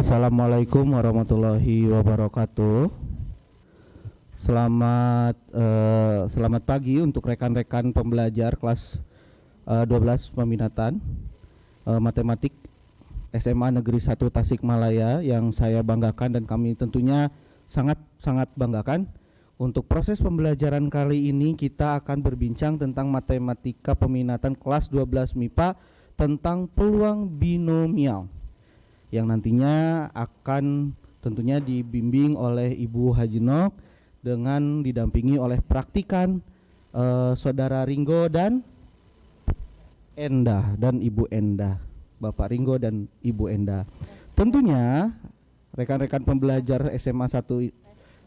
Assalamualaikum warahmatullahi wabarakatuh. Selamat pagi untuk rekan-rekan pembelajar kelas 12 peminatan matematik SMA Negeri 1 Tasikmalaya yang saya banggakan dan kami tentunya sangat banggakan. Untuk proses pembelajaran kali ini kita akan berbincang tentang matematika peminatan kelas 12 MIPA tentang peluang binomial yang nantinya akan tentunya dibimbing oleh Ibu Hajinok dengan didampingi oleh praktikan Saudara Ringo dan Enda dan Ibu Enda, Bapak Ringo dan Ibu Enda. Tentunya rekan-rekan pembelajar SMA 1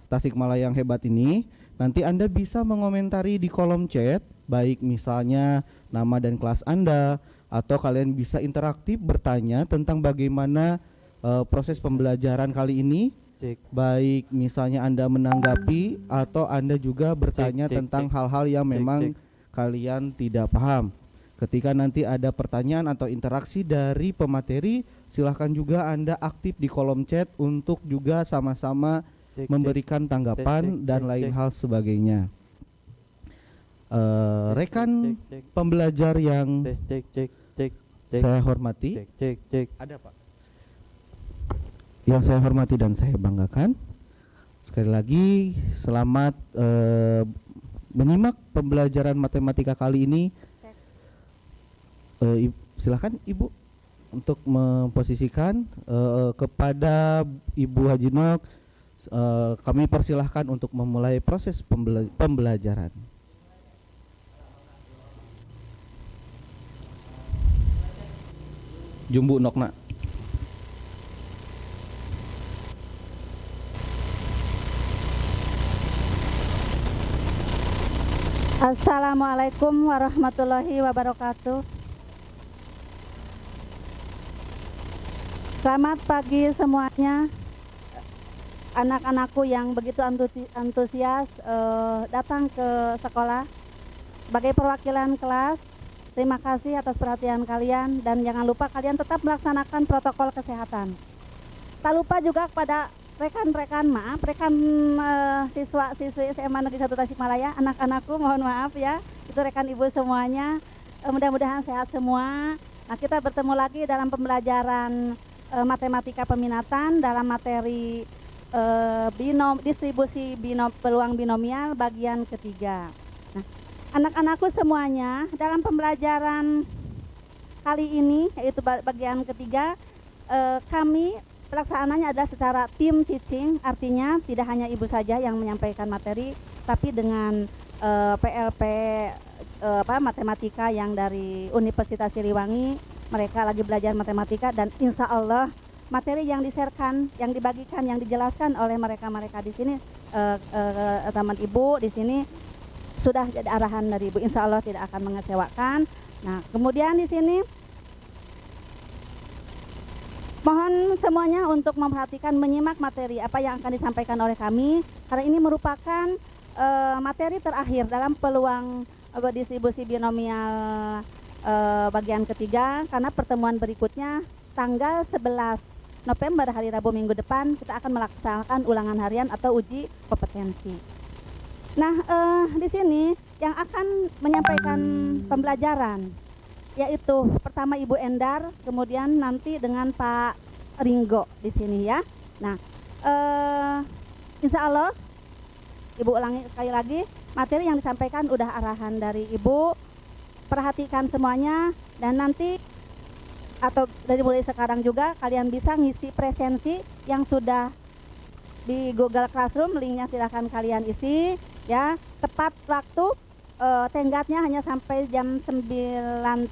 Tasikmalaya yang hebat ini nanti Anda bisa mengomentari di kolom chat, baik misalnya nama dan kelas Anda, atau kalian bisa interaktif bertanya tentang bagaimana proses pembelajaran kali ini. Baik misalnya Anda menanggapi atau Anda juga bertanya tentang hal-hal yang memang kalian tidak paham. Ketika nanti ada pertanyaan atau interaksi dari pemateri, silahkan juga Anda aktif di kolom chat untuk juga sama-sama memberikan tanggapan dan lain hal sebagainya. Rekan pembelajar yang saya hormati, ada Pak, yang saya hormati dan saya banggakan, sekali lagi selamat menyimak pembelajaran matematika kali ini. Silakan Ibu untuk memposisikan kepada Ibu Hajinok. Kami persilahkan untuk memulai proses pembelajaran. Jumbu nokna. Assalamualaikum warahmatullahi wabarakatuh. Selamat pagi semuanya. Anak-anakku yang begitu antusias datang ke sekolah. Sebagai perwakilan kelas, terima kasih atas perhatian kalian dan jangan lupa kalian tetap melaksanakan protokol kesehatan. Tak lupa juga kepada rekan-rekan siswa-siswi SMA Negeri 1 Tasikmalaya, anak-anakku mohon maaf ya, itu rekan ibu semuanya, mudah-mudahan sehat semua. Nah, kita bertemu lagi dalam pembelajaran matematika peminatan dalam materi distribusi peluang binomial bagian ketiga. Nah, anak-anakku semuanya dalam pembelajaran kali ini yaitu bagian ketiga, kami pelaksanaannya adalah secara tim teaching, artinya tidak hanya ibu saja yang menyampaikan materi, tapi dengan PLP matematika yang dari Universitas Siliwangi. Mereka lagi belajar matematika dan insya Allah materi yang di-sharekan, yang dibagikan, yang dijelaskan oleh mereka di sini, teman ibu di sini sudah jadi arahan dari ibu, insya Allah tidak akan mengecewakan. Nah, kemudian di sini mohon semuanya untuk memperhatikan, menyimak materi apa yang akan disampaikan oleh kami, karena ini merupakan materi terakhir dalam peluang distribusi binomial bagian ketiga, karena pertemuan berikutnya tanggal 11 November hari Rabu minggu depan kita akan melaksanakan ulangan harian atau uji kompetensi. Nah, di sini yang akan menyampaikan pembelajaran yaitu pertama Ibu Endar, kemudian nanti dengan Pak Ringo di sini ya. Nah, insya Allah Ibu ulangi sekali lagi, materi yang disampaikan udah arahan dari Ibu, perhatikan semuanya dan nanti atau dari mulai sekarang juga kalian bisa ngisi presensi yang sudah di Google Classroom, linknya silahkan kalian isi ya. Tepat waktu, tenggatnya hanya sampai jam 9.30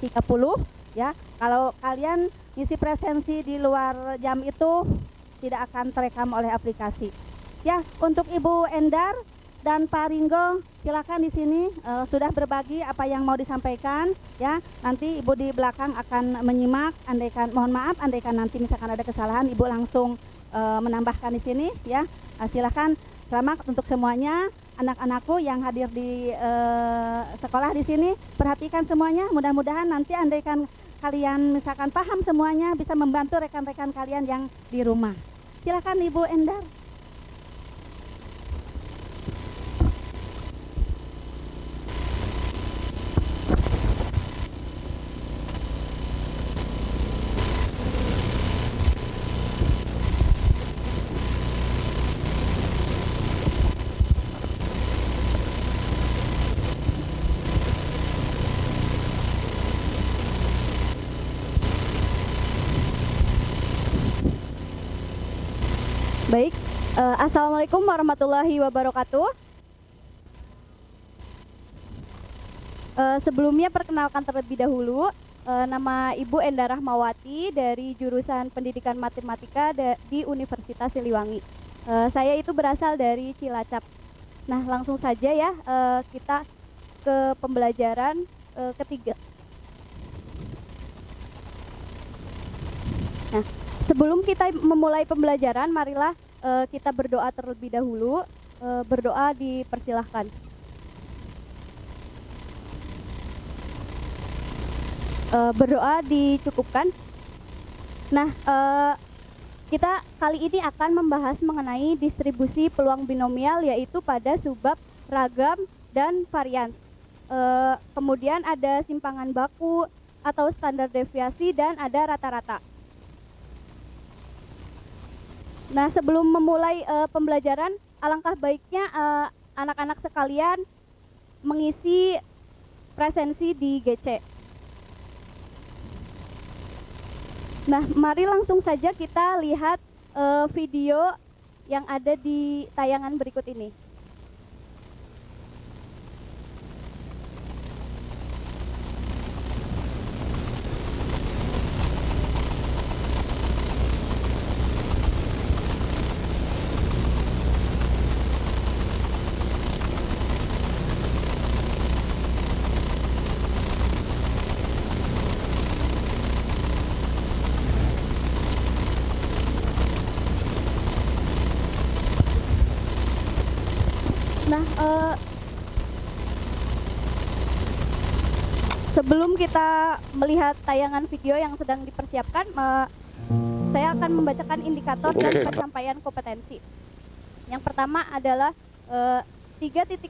ya. Kalau kalian ngisi presensi di luar jam itu tidak akan terekam oleh aplikasi ya. Untuk Ibu Endar dan Pak Ringo, silakan di sini sudah berbagi apa yang mau disampaikan ya. Nanti Ibu di belakang akan menyimak, andaikan mohon maaf andaikan nanti misalkan ada kesalahan Ibu langsung menambahkan di sini ya. Silakan, selamat untuk semuanya. Anak-anakku yang hadir di sekolah di sini, perhatikan semuanya. Mudah-mudahan nanti andaikan kalian misalkan paham semuanya, bisa membantu rekan-rekan kalian yang di rumah. Silakan Ibu Endar. Baik, Assalamualaikum warahmatullahi wabarakatuh. Sebelumnya perkenalkan terlebih dahulu, nama Ibu Enda Rahmawati dari jurusan Pendidikan Matematika di Universitas Siliwangi. Saya itu berasal dari Cilacap. Nah, langsung saja ya, kita ke pembelajaran ketiga. Nah, sebelum kita memulai pembelajaran, marilah kita berdoa terlebih dahulu. Berdoa dipersilahkan. Berdoa dicukupkan. Nah, kita kali ini akan membahas mengenai distribusi peluang binomial, yaitu pada subbab, ragam, dan varians. Kemudian ada simpangan baku atau standar deviasi, dan ada rata-rata. Nah, sebelum memulai pembelajaran, alangkah baiknya anak-anak sekalian mengisi presensi di GC. Nah, mari langsung saja kita lihat video yang ada di tayangan berikut ini. Nah, sebelum kita melihat tayangan video yang sedang dipersiapkan, saya akan membacakan indikator dan pencapaian kompetensi. Yang pertama adalah 3.5.7,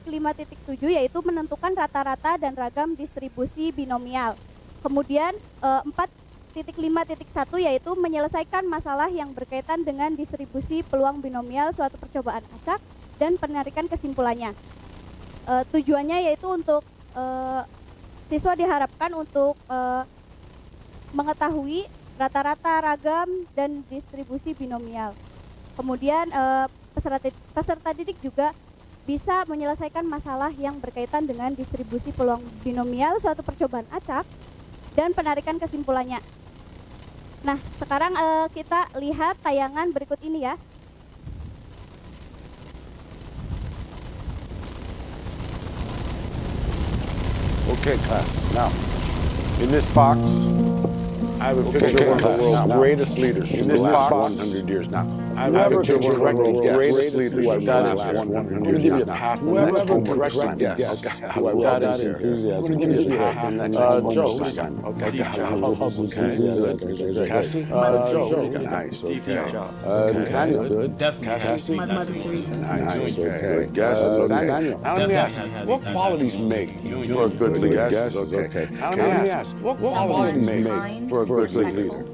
yaitu menentukan rata-rata dan ragam distribusi binomial. Kemudian 4.5.1, yaitu menyelesaikan masalah yang berkaitan dengan distribusi peluang binomial suatu percobaan acak dan penarikan kesimpulannya. Tujuannya yaitu untuk siswa diharapkan untuk mengetahui rata-rata, ragam, dan distribusi binomial. Kemudian peserta didik juga bisa menyelesaikan masalah yang berkaitan dengan distribusi peluang binomial suatu percobaan acak dan penarikan kesimpulannya. Nah, sekarang kita lihat tayangan berikut ini ya. Okay, class. Now, in this box, I have a picture of one of the world's greatest leaders in the last 100 years. Now, I have a picture of one of the world's greatest leaders in the last 100 years. Now, whoever can correctly guess who that is here, I'm going to give you a pass on that Joe. Okay, Cassie? Joe. Nice, okay. Nathaniel, good. Cassie? Mother Teresa. Nice, okay. Guess, Nathaniel. Now let me ask, what qualities make for a good leader? Guess, okay. Now let me ask, what qualities make for a good leader?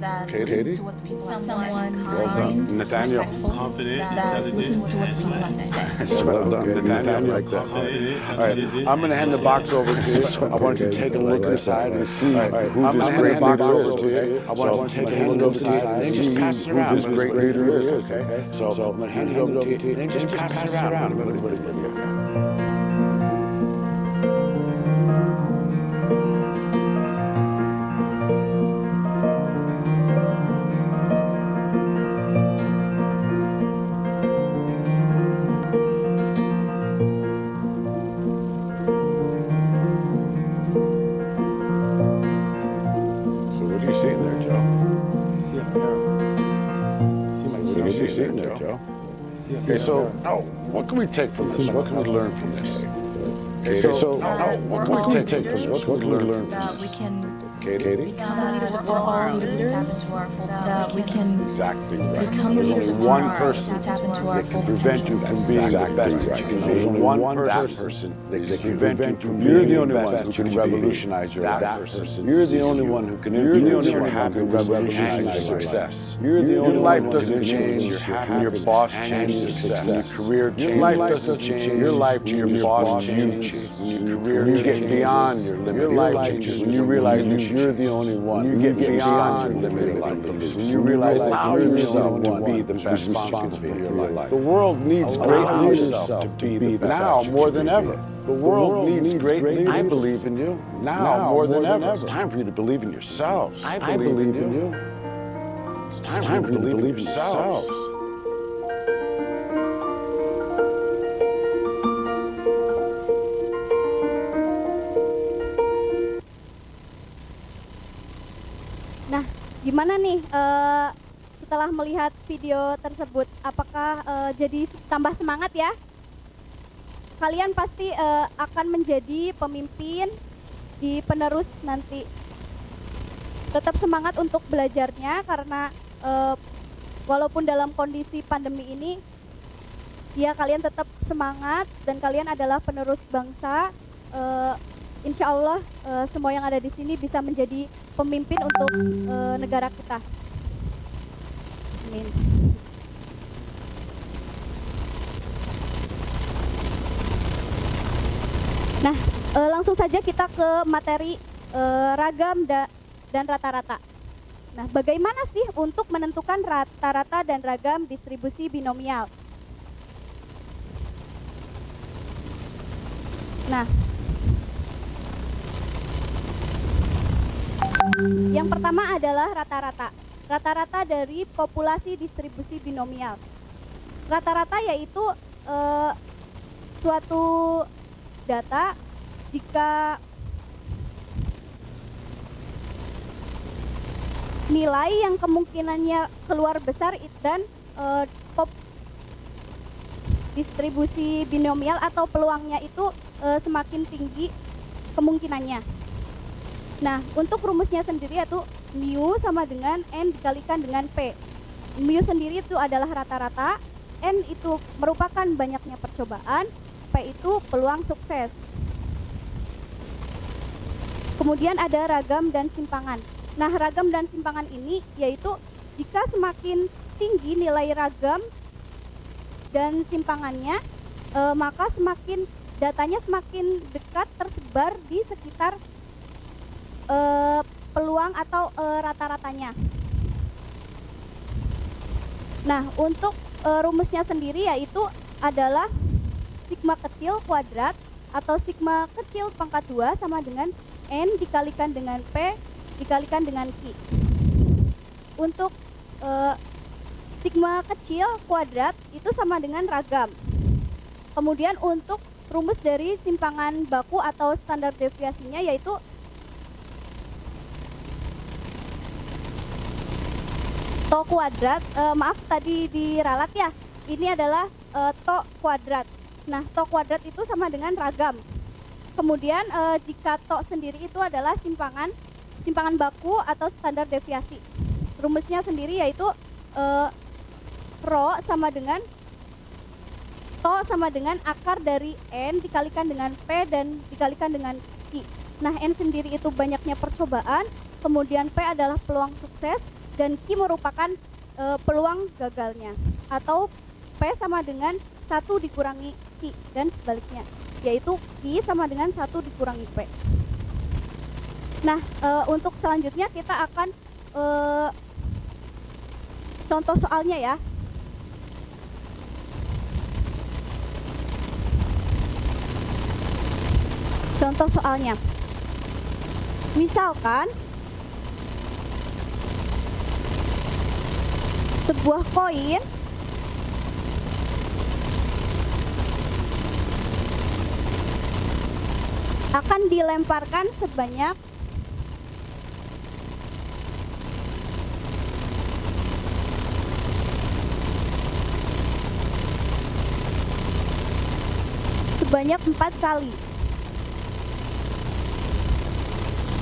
That Katie? listens to what the people have to say. Well done. Nathaniel. Respectful, Confident, that intelligent, listens to what the people have to say. Well done. Nathaniel, like that. All right, I'm going to hand the box over to you. I want you to take a look inside and see who this great leader is. I want you to take a look inside and see who this great leader is, okay? So I'm going to hand it over to you and just pass it around. Okay, so now, what can we take from this? What can we learn from this? Okay, so what can we take from this? What can we learn That from we this? can Katie? become the leaders of tomorrow. Tap into our full potential. We can Exactly right. become the There's leaders only of one tomorrow. person Tap into our that full can prevent you potential. from being the best that you can be. There's only one person that can prevent you from being the only one who can revolutionize your life. You're the only one who can influence your happiness, revolutionize your success. Your life doesn't change when your boss changes success. When your career changes. Your life doesn't change your life to your boss changes. When your career you get beyond your limit. Your life changes when you realize that you're the only one. You get beyond your limited beliefs. When you realize that you're yourself to be the best responsible for your life. The world needs great leaders to be the best now more than ever. The world needs great leaders. I believe in you now more than ever. It's time for you to believe in yourselves. I believe in you. It's time for you to believe in yourselves. Nah, gimana nih setelah melihat video tersebut? Apakah jadi tambah semangat ya? Kalian pasti akan menjadi pemimpin di penerus nanti. Tetap semangat untuk belajarnya karena walaupun dalam kondisi pandemi ini, ya kalian tetap semangat dan kalian adalah penerus bangsa. Insya Allah semua yang ada di sini bisa menjadi pemimpin untuk negara kita. Amin. Nah, langsung saja kita ke materi ragam dan rata-rata. Nah, bagaimana sih untuk menentukan rata-rata dan ragam distribusi binomial? Nah, yang pertama adalah rata-rata. Rata-rata dari populasi distribusi binomial. Rata-rata yaitu suatu data jika nilai yang kemungkinannya keluar besar dan distribusi binomial atau peluangnya itu semakin tinggi kemungkinannya. Nah, untuk rumusnya sendiri yaitu mu sama dengan n dikalikan dengan p. Mu sendiri itu adalah rata-rata, n itu merupakan banyaknya percobaan, p itu peluang sukses. Kemudian ada ragam dan simpangan. Nah, ragam dan simpangan ini yaitu jika semakin tinggi nilai ragam dan simpangannya, maka datanya semakin dekat tersebar di sekitar peluang atau rata-ratanya. Nah, untuk rumusnya sendiri yaitu adalah sigma kecil kuadrat atau sigma kecil pangkat 2 sama dengan n dikalikan dengan p dikalikan dengan q. Untuk sigma kecil kuadrat itu sama dengan ragam. Kemudian untuk rumus dari simpangan baku atau standar deviasinya yaitu to kuadrat, maaf tadi diralat ya, ini adalah to kuadrat. Nah, to kuadrat itu sama dengan ragam. Kemudian jika to sendiri itu adalah simpangan baku atau standar deviasi. Rumusnya sendiri yaitu rho sama dengan to sama dengan akar dari n dikalikan dengan p dan dikalikan dengan q. Nah, n sendiri itu banyaknya percobaan, kemudian p adalah peluang sukses, dan Q merupakan peluang gagalnya, atau P sama dengan 1 dikurangi Q dan sebaliknya, yaitu Q sama dengan 1 dikurangi P. Nah, untuk selanjutnya kita akan contoh soalnya ya. Contoh soalnya, misalkan sebuah koin akan dilemparkan sebanyak 4 kali.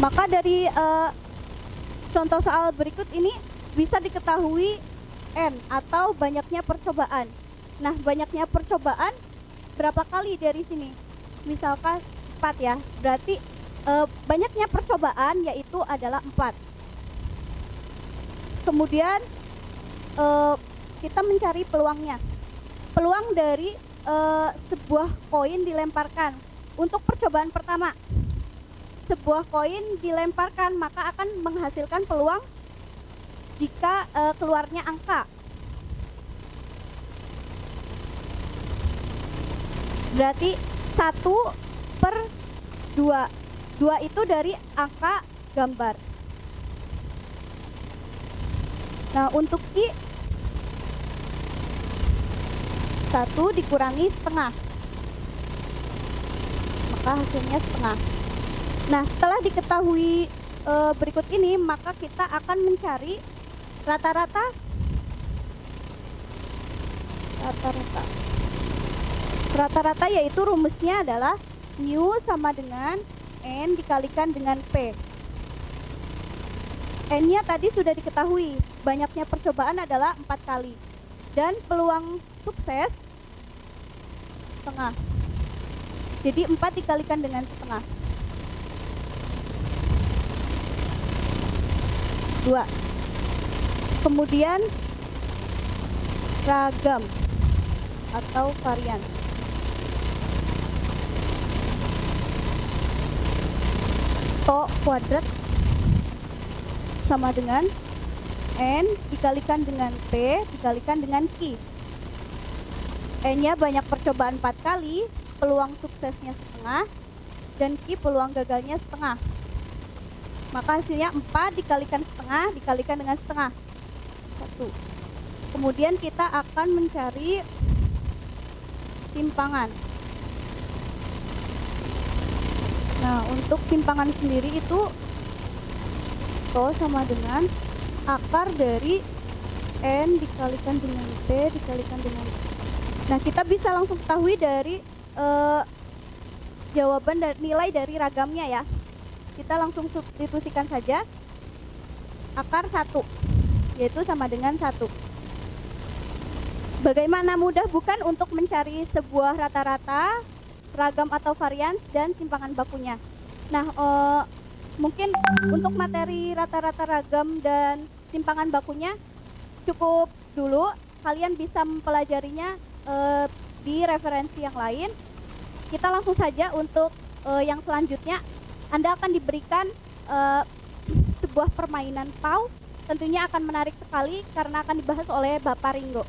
Maka dari contoh soal berikut ini bisa diketahui N atau banyaknya percobaan. Nah, banyaknya percobaan berapa kali dari sini? Misalkan 4 ya, berarti banyaknya percobaan yaitu adalah 4. Kemudian kita mencari peluangnya. Peluang dari sebuah koin dilemparkan. Untuk percobaan pertama, sebuah koin dilemparkan maka akan menghasilkan peluang jika keluarnya angka. Berarti 1/2. 2 itu dari angka gambar. Nah, untuk I 1 dikurangi setengah, maka hasilnya setengah. Nah, setelah diketahui berikut ini, maka kita akan mencari rata-rata. Rata-rata yaitu rumusnya adalah mu sama dengan N dikalikan dengan P. N-nya tadi sudah diketahui, banyaknya percobaan adalah 4 kali. Dan peluang sukses setengah. Jadi 4 dikalikan dengan setengah. 2. Kemudian ragam atau varian. To kuadrat sama dengan N dikalikan dengan P dikalikan dengan Q. N-nya banyak percobaan 4 kali, peluang suksesnya setengah, dan Q peluang gagalnya setengah. Maka hasilnya 4 dikalikan setengah dikalikan dengan setengah. 1. Kemudian kita akan mencari simpangan. Nah, untuk simpangan sendiri itu to sama dengan akar dari N dikalikan dengan P dikalikan dengan. Nah, kita bisa langsung ketahui dari jawaban dan nilai dari ragamnya ya. Kita langsung substitusikan saja akar 1, yaitu sama dengan 1. Bagaimana mudah bukan untuk mencari sebuah rata-rata, ragam atau varians, dan simpangan bakunya. Nah, mungkin untuk materi rata-rata, ragam, dan simpangan bakunya cukup dulu. Kalian bisa mempelajarinya di referensi yang lain. Kita langsung saja untuk yang selanjutnya. Anda akan diberikan sebuah permainan PAU. Tentunya akan menarik sekali karena akan dibahas oleh Bapak Ringo.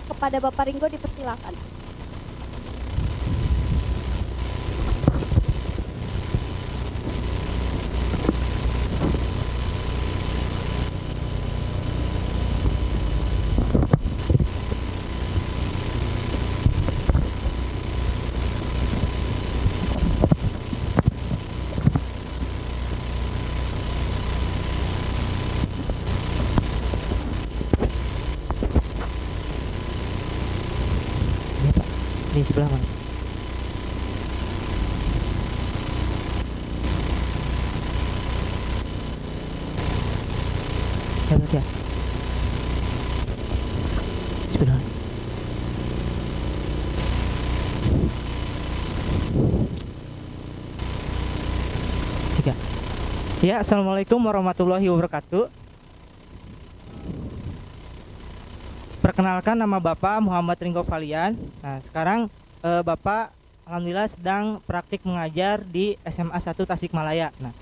Kepada Bapak Ringo dipersilakan. Di sebelah mana? Ya, berarti ya. Sebelah. Tiga. Ya, assalamualaikum warahmatullahi wabarakatuh. Perkenalkan, nama Bapak Muhammad Ringo Valian. Nah, sekarang Bapak alhamdulillah sedang praktik mengajar di SMA 1 Tasikmalaya. Nah,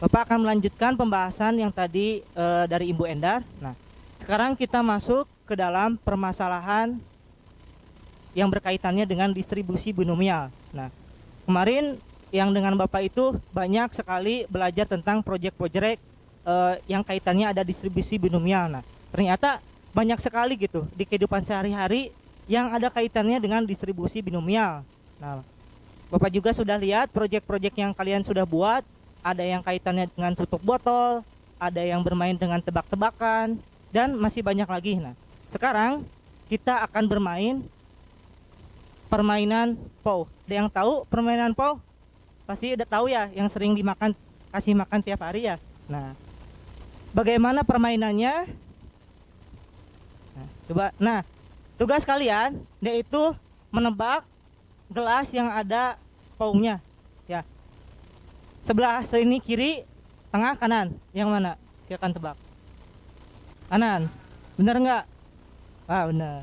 Bapak akan melanjutkan pembahasan yang tadi dari Ibu Endar. Nah, sekarang kita masuk ke dalam permasalahan yang berkaitannya dengan distribusi binomial. Nah, kemarin yang dengan Bapak itu banyak sekali belajar tentang proyek-proyek yang kaitannya ada distribusi binomial. Nah, ternyata banyak sekali gitu di kehidupan sehari-hari yang ada kaitannya dengan distribusi binomial. Nah, Bapak juga sudah lihat proyek-proyek yang kalian sudah buat, ada yang kaitannya dengan tutup botol, ada yang bermain dengan tebak-tebakan, dan masih banyak lagi. Nah, sekarang kita akan bermain permainan PAU. Ada yang tahu permainan PAU? Pasti udah tahu ya, yang sering dimakan kasih makan tiap hari ya. Nah, bagaimana permainannya? Nah, coba. Nah, tugas kalian yaitu menebak gelas yang ada paungnya ya. Sebelah sini kiri, tengah, kanan. Yang mana? Silakan tebak. Kanan. Benar nggak? Ah, benar.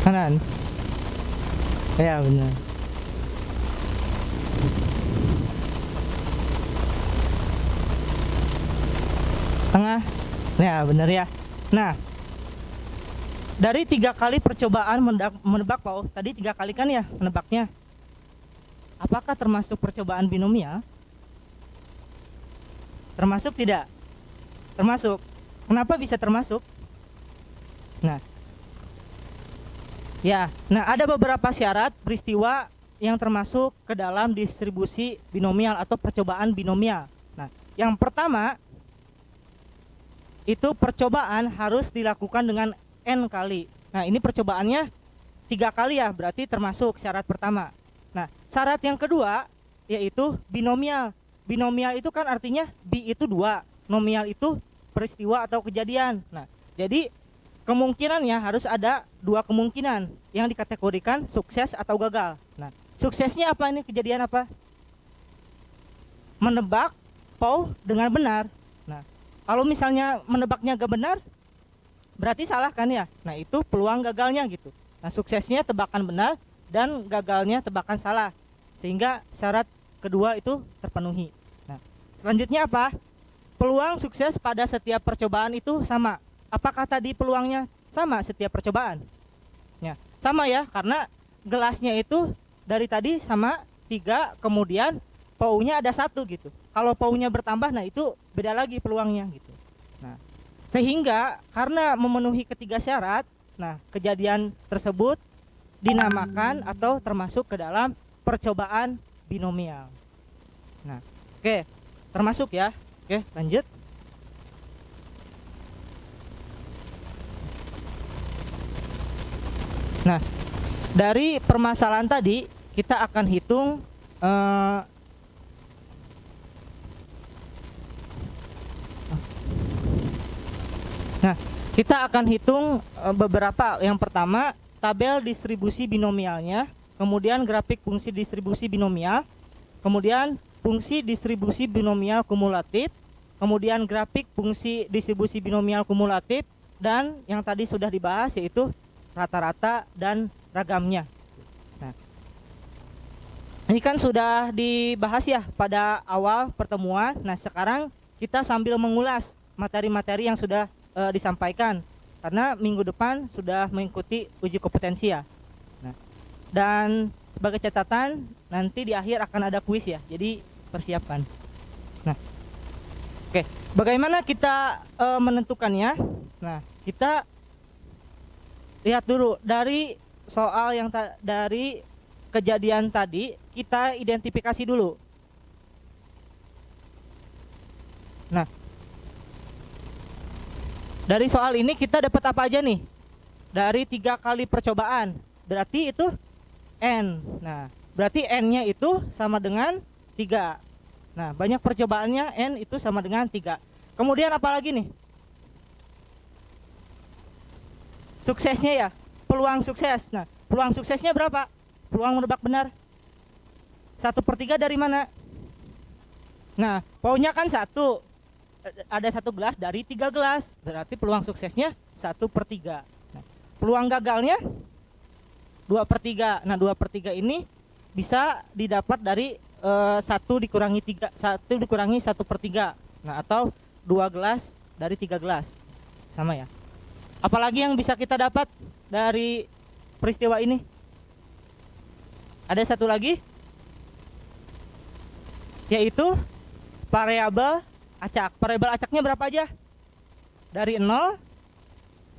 Kanan. Ya, benar. Tengah. Ya, benar ya. Nah, dari 3 kali percobaan menebak paus, tadi 3 kali kan ya menebaknya. Apakah termasuk percobaan binomial? Termasuk tidak? Termasuk. Kenapa bisa termasuk? Nah, ya, ada beberapa syarat peristiwa yang termasuk ke dalam distribusi binomial atau percobaan binomial. Nah, yang pertama itu percobaan harus dilakukan dengan n kali. Nah, ini percobaannya 3 kali ya, berarti termasuk syarat pertama. Nah, syarat yang kedua yaitu binomial. Binomial itu kan artinya bi itu 2, nomial itu peristiwa atau kejadian. Nah, jadi kemungkinannya harus ada 2 kemungkinan yang dikategorikan sukses atau gagal. Nah, suksesnya apa ini? Kejadian apa? Menebak paus dengan benar. Nah, kalau misalnya menebaknya gak benar, berarti salah kan ya? Nah, itu peluang gagalnya gitu. Nah, suksesnya tebakan benar dan gagalnya tebakan salah. Sehingga syarat kedua itu terpenuhi. Nah, selanjutnya apa? Peluang sukses pada setiap percobaan itu sama. Apakah tadi peluangnya sama setiap percobaan? Ya, sama ya, karena gelasnya itu dari tadi sama 3, kemudian paunya ada 1 gitu. Kalau paunya bertambah, nah itu beda lagi peluangnya gitu. Nah, sehingga karena memenuhi ketiga syarat, nah kejadian tersebut dinamakan atau termasuk ke dalam percobaan binomial. Nah, oke, termasuk ya. Oke, lanjut. Nah, dari permasalahan tadi kita akan hitung nah, kita akan hitung beberapa. Yang pertama, tabel distribusi binomialnya, kemudian grafik fungsi distribusi binomial, kemudian fungsi distribusi binomial kumulatif, kemudian grafik fungsi distribusi binomial kumulatif, dan yang tadi sudah dibahas yaitu rata-rata dan ragamnya. Nah, ini kan sudah dibahas ya pada awal pertemuan. Nah, sekarang kita sambil mengulas materi-materi yang sudah disampaikan, karena minggu depan sudah mengikuti uji kompetensi ya. Nah, dan sebagai catatan nanti di akhir akan ada kuis ya, jadi persiapkan. Nah, oke, bagaimana kita menentukannya? Nah, kita lihat dulu dari soal yang dari kejadian tadi, kita identifikasi dulu. Nah, dari soal ini kita dapat apa aja nih? Dari 3 kali percobaan, berarti itu n. Nah, berarti n-nya itu sama dengan 3. Nah, banyak percobaannya, n itu sama dengan 3. Kemudian apa lagi nih? Suksesnya ya, peluang sukses. Nah, peluang suksesnya berapa? Peluang menebak benar 1/3 dari mana? Nah, paunya kan 1. Ada 1 gelas dari 3 gelas, berarti peluang suksesnya 1/3. Nah, peluang gagalnya 2/3. Nah, 2/3 ini bisa didapat dari 1 dikurangi 3, 1 dikurangi 1/3. Nah, atau 2 gelas dari 3 gelas, sama ya. Apalagi yang bisa kita dapat dari peristiwa ini? Ada 1 lagi, yaitu variabel acak. Variabel acaknya berapa aja? Dari 0,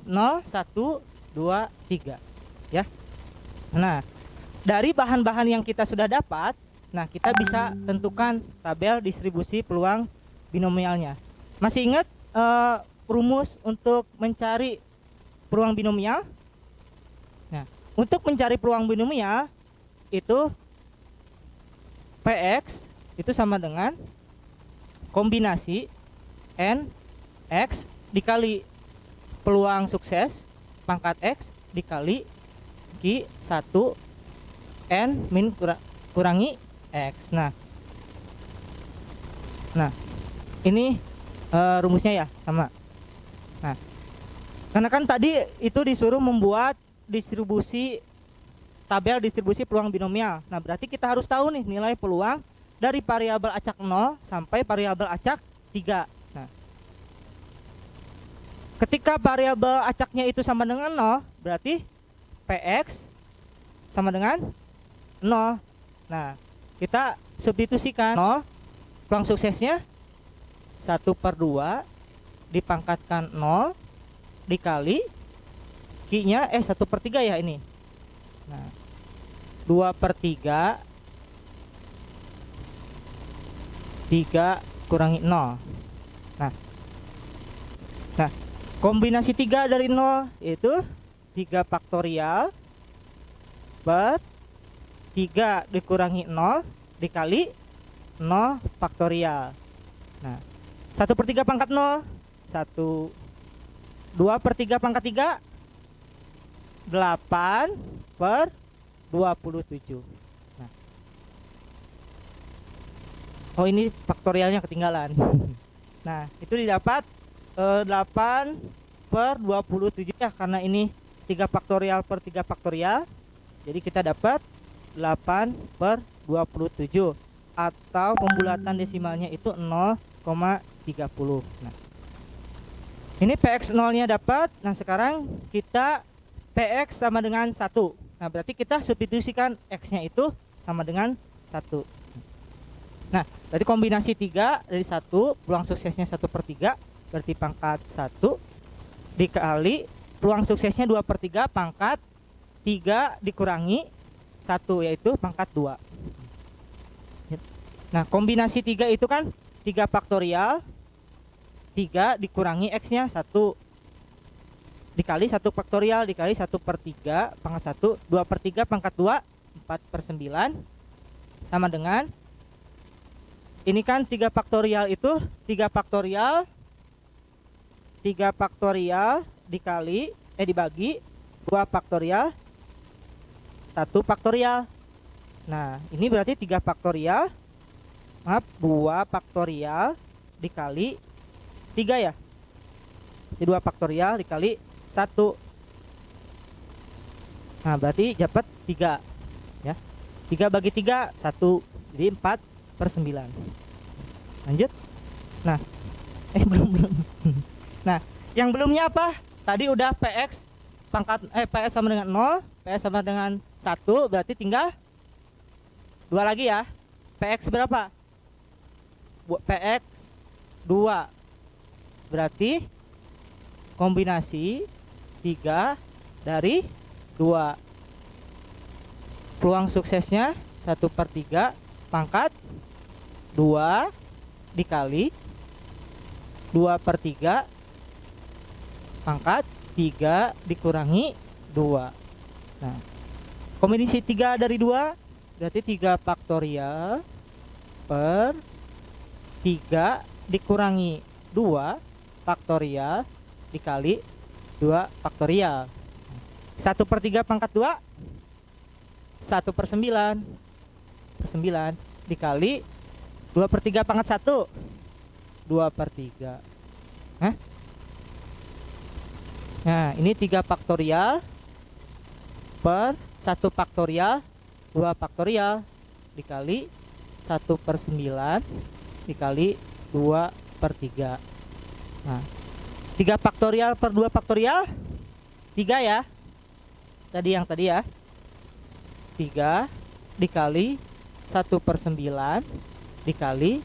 0, 1, 2, 3 ya. Nah, dari bahan-bahan yang kita sudah dapat, nah kita bisa tentukan tabel distribusi peluang binomialnya. Masih ingat rumus untuk mencari peluang binomial? Nah, untuk mencari peluang binomial itu PX itu sama dengan kombinasi N X dikali peluang sukses pangkat X dikali Q 1 N min kurangi X. Nah ini rumusnya ya sama. Nah, karena kan tadi itu disuruh membuat tabel distribusi peluang binomial. Nah, berarti kita harus tahu nih nilai peluang dari variabel acak 0 sampai variabel acak 3. Nah, ketika variabel acaknya itu sama dengan 0, berarti PX sama dengan 0. Nah, kita substitusikan 0, peluang suksesnya 1/2 dipangkatkan 0 dikali Q-nya 1/3 ya ini. Nah, 2/3 3 kurangi 0. Nah, kombinasi 3 dari 0 itu 3 faktorial per 3 dikurangi 0 dikali 0 faktorial. Nah, 1/3 pangkat 0 1, 2/3 pangkat 3 8/27. Nah. Oh, ini faktorialnya ketinggalan. Nah, itu didapat 8/27 ya, karena ini 3 faktorial per 3 faktorial. Jadi kita dapat 8/27 atau pembulatan desimalnya itu 0,30. Nah, ini PX 0-nya dapat. Nah, sekarang kita PX sama dengan 1. Nah, berarti kita substitusikan X-nya itu sama dengan 1. Nah, berarti kombinasi 3 dari 1, peluang suksesnya 1/3, berarti pangkat 1 dikali peluang suksesnya 2/3 pangkat 3 dikurangi 1, yaitu pangkat 2. Nah, kombinasi 3 itu kan 3 faktorial 3 dikurangi X-nya 1 dikali 1 faktorial dikali 1/3 pangkat 1, 2/3 pangkat 2, 4/9 sama dengan ini kan 3 faktorial itu 3 faktorial dikali dibagi 2 faktorial 1 faktorial. Nah, ini berarti 3 faktorial 2 faktorial dikali 3 ya. 2 faktorial dikali 1. Nah, berarti dapat 3 ya. 3 bagi 3 1, jadi 4/9. Lanjut. Nah, belum. Nah, yang belumnya apa? Tadi udah PX PX sama dengan 0, PX sama dengan 1, berarti tinggal 2 lagi ya. PX berapa? PX 2. Berarti kombinasi 3 dari 2. Peluang suksesnya 1/3 pangkat 2 dikali 2/3 pangkat 3 dikurangi 2. Nah, kombinasi 3 dari 2 berarti 3 faktorial per 3 dikurangi 2 faktorial dikali 2 faktorial. 1/3 pangkat 2 1/9 dikali 2/3 pangkat 1 2/3. Nah, ini 3 faktorial per 1 faktorial 2 faktorial dikali 1/9 dikali 2/3. Nah, 3 faktorial per 2 faktorial 3 ya. Tadi ya 3 dikali 1/9 dikali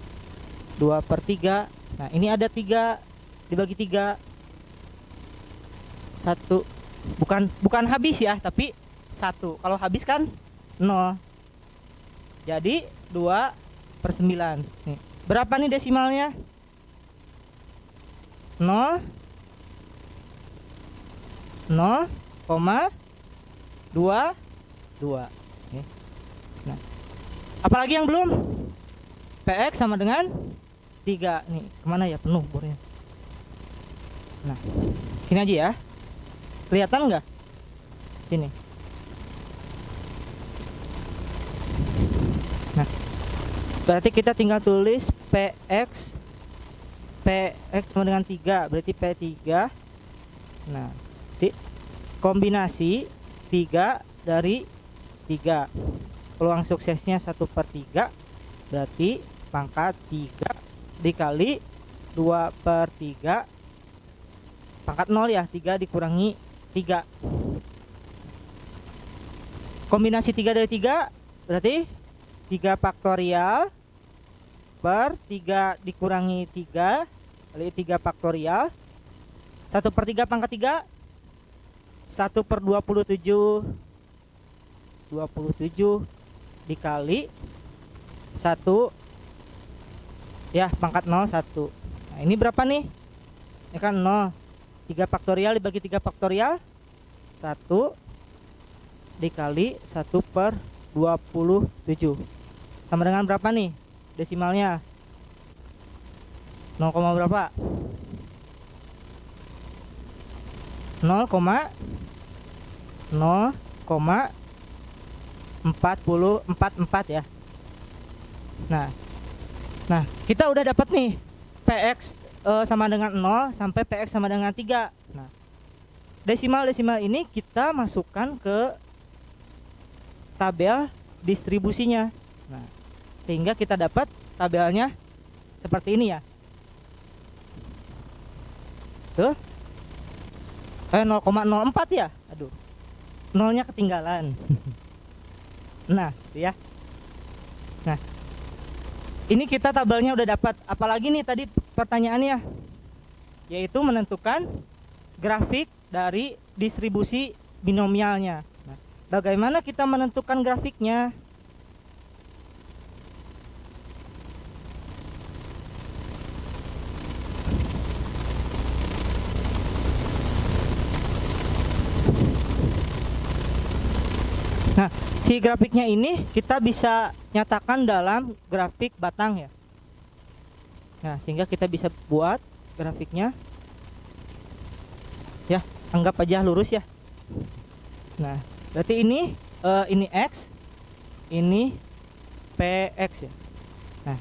2/3. Nah, ini ada 3 dibagi 3 1. Bukan habis ya, tapi 1. Kalau habis kan 0. Jadi 2/9. Nih. Berapa nih desimalnya? 0,30. 2, 2. Oke. Nah, apalagi yang belum? PX sama dengan 3. Nih, kemana ya, penuh bornya. Nah, sini aja ya. Kelihatan nggak? Sini. Nah, berarti kita tinggal tulis PX sama dengan 3, berarti P3. Nah, kombinasi 3 dari 3. Peluang suksesnya 1/3, berarti pangkat 3 dikali 2/3 pangkat 0 ya, 3 dikurangi 3. Kombinasi 3 dari 3 berarti 3 faktorial per 3 dikurangi 3 kali 3 faktorial 1/3 pangkat 3 1/27 dikali 1 ya pangkat 0 1. Nah, ini berapa nih? Ini kan 0. 3 faktorial dibagi 3 faktorial 1 dikali 1/27 sama dengan berapa nih desimalnya? 0, berapa? 0,0,444 ya. Nah, kita udah dapat nih PX sama dengan 0 sampai PX sama dengan 3. Nah, desimal ini kita masukkan ke tabel distribusinya. Nah, sehingga kita dapat tabelnya seperti ini ya. Tuh. 0,04 ya. Aduh. Nolnya ketinggalan. Nah, ya. Nah, ini kita tabelnya udah dapat. Apalagi nih tadi pertanyaannya, yaitu menentukan grafik dari distribusi binomialnya. Nah, bagaimana kita menentukan grafiknya? Nah, si grafiknya ini kita bisa nyatakan dalam grafik batang ya. Nah, sehingga kita bisa buat grafiknya. Ya, anggap aja lurus ya. Nah, berarti ini X, ini PX ya. Nah,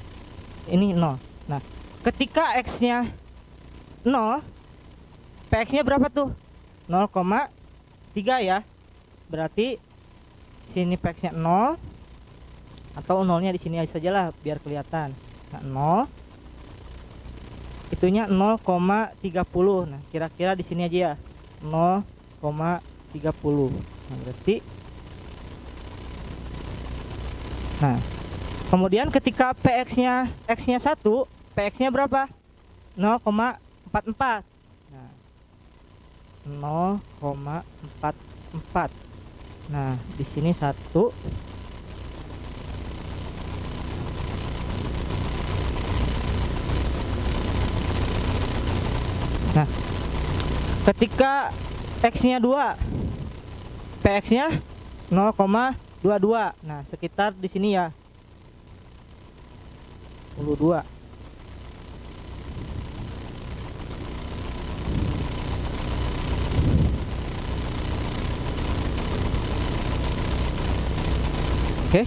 ini 0. Nah, ketika X-nya 0, PX-nya berapa tuh? 0,3 ya. Berarti sini PX-nya 0 atau 0-nya di sini aja sajalah biar kelihatan. Nah, 0 itunya 0,30. Nah, kira-kira di sini aja ya. 0,30. Nah, berarti nah, kemudian ketika PX-nya X-nya 1, PX-nya berapa? 0,44. Nah, 0,44. Nah, di sini 1. Nah, ketika X-nya 2, PX-nya 0,22. Nah, sekitar di sini ya. 22. Oke.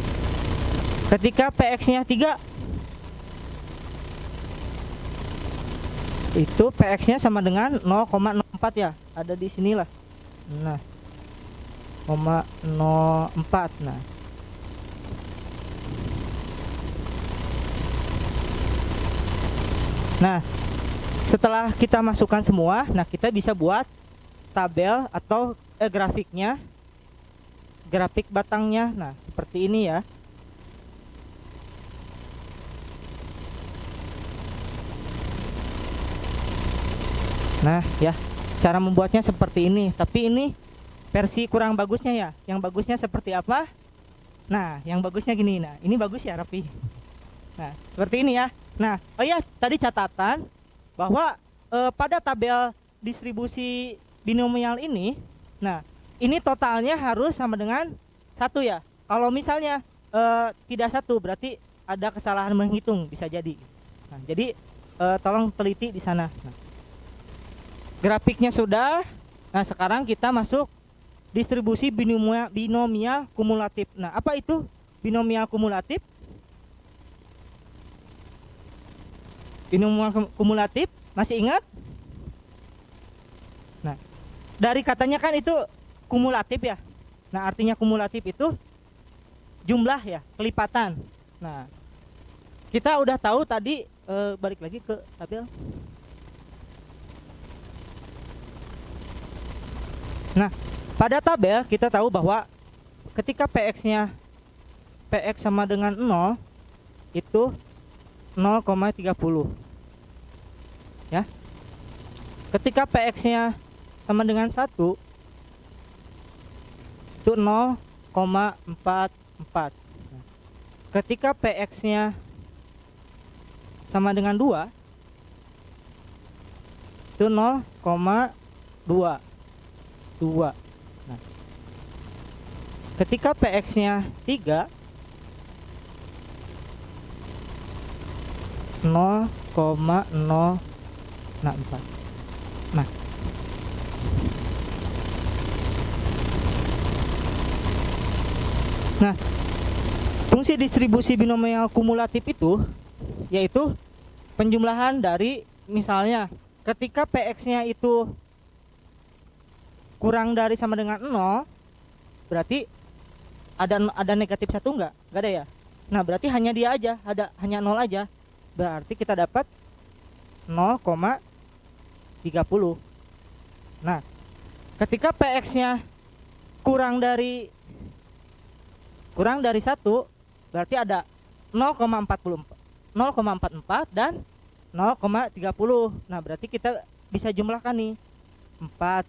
Ketika PX-nya 3, itu PX-nya sama dengan 0,04 ya. Ada di sinilah. Nah, 0,04. Nah, setelah kita masukkan semua, nah kita bisa buat tabel atau grafiknya, grafik batangnya. Nah, seperti ini ya. Nah, ya, cara membuatnya seperti ini. Tapi ini versi kurang bagusnya ya. Yang bagusnya seperti apa? Nah, yang bagusnya gini. Nah, ini bagus ya, Rafi. Nah, seperti ini ya. Nah, oh ya, tadi catatan bahwa pada tabel distribusi binomial ini, nah, ini totalnya harus sama dengan 1 ya. Kalau misalnya tidak 1 berarti ada kesalahan menghitung, bisa jadi. Nah, jadi tolong teliti di sana. Nah, grafiknya sudah. Nah, sekarang kita masuk distribusi binomial kumulatif. Nah, apa itu binomial kumulatif? Binomial kumulatif, masih ingat? Nah, dari katanya kan itu kumulatif ya. Nah, artinya kumulatif itu jumlah ya, kelipatan. Nah, kita udah tahu tadi, balik lagi ke tabel. Nah, pada tabel kita tahu bahwa ketika PX-nya PX sama dengan 0 itu 0,30 ya. Ketika PX-nya sama dengan 1 itu 0,44. Ketika PX-nya sama dengan 2 itu 0,22. Nah, ketika PX-nya 3 0,064. Nah, fungsi distribusi binomial kumulatif itu yaitu penjumlahan dari, misalnya ketika PX-nya itu kurang dari sama dengan 0, berarti ada negatif 1 enggak ada ya. Nah, berarti hanya dia aja, hanya 0 aja. Berarti kita dapat 0,30. Nah, ketika PX-nya kurang dari 1, berarti ada 0,44 dan 0,30. Nah, berarti kita bisa jumlahkan nih. 4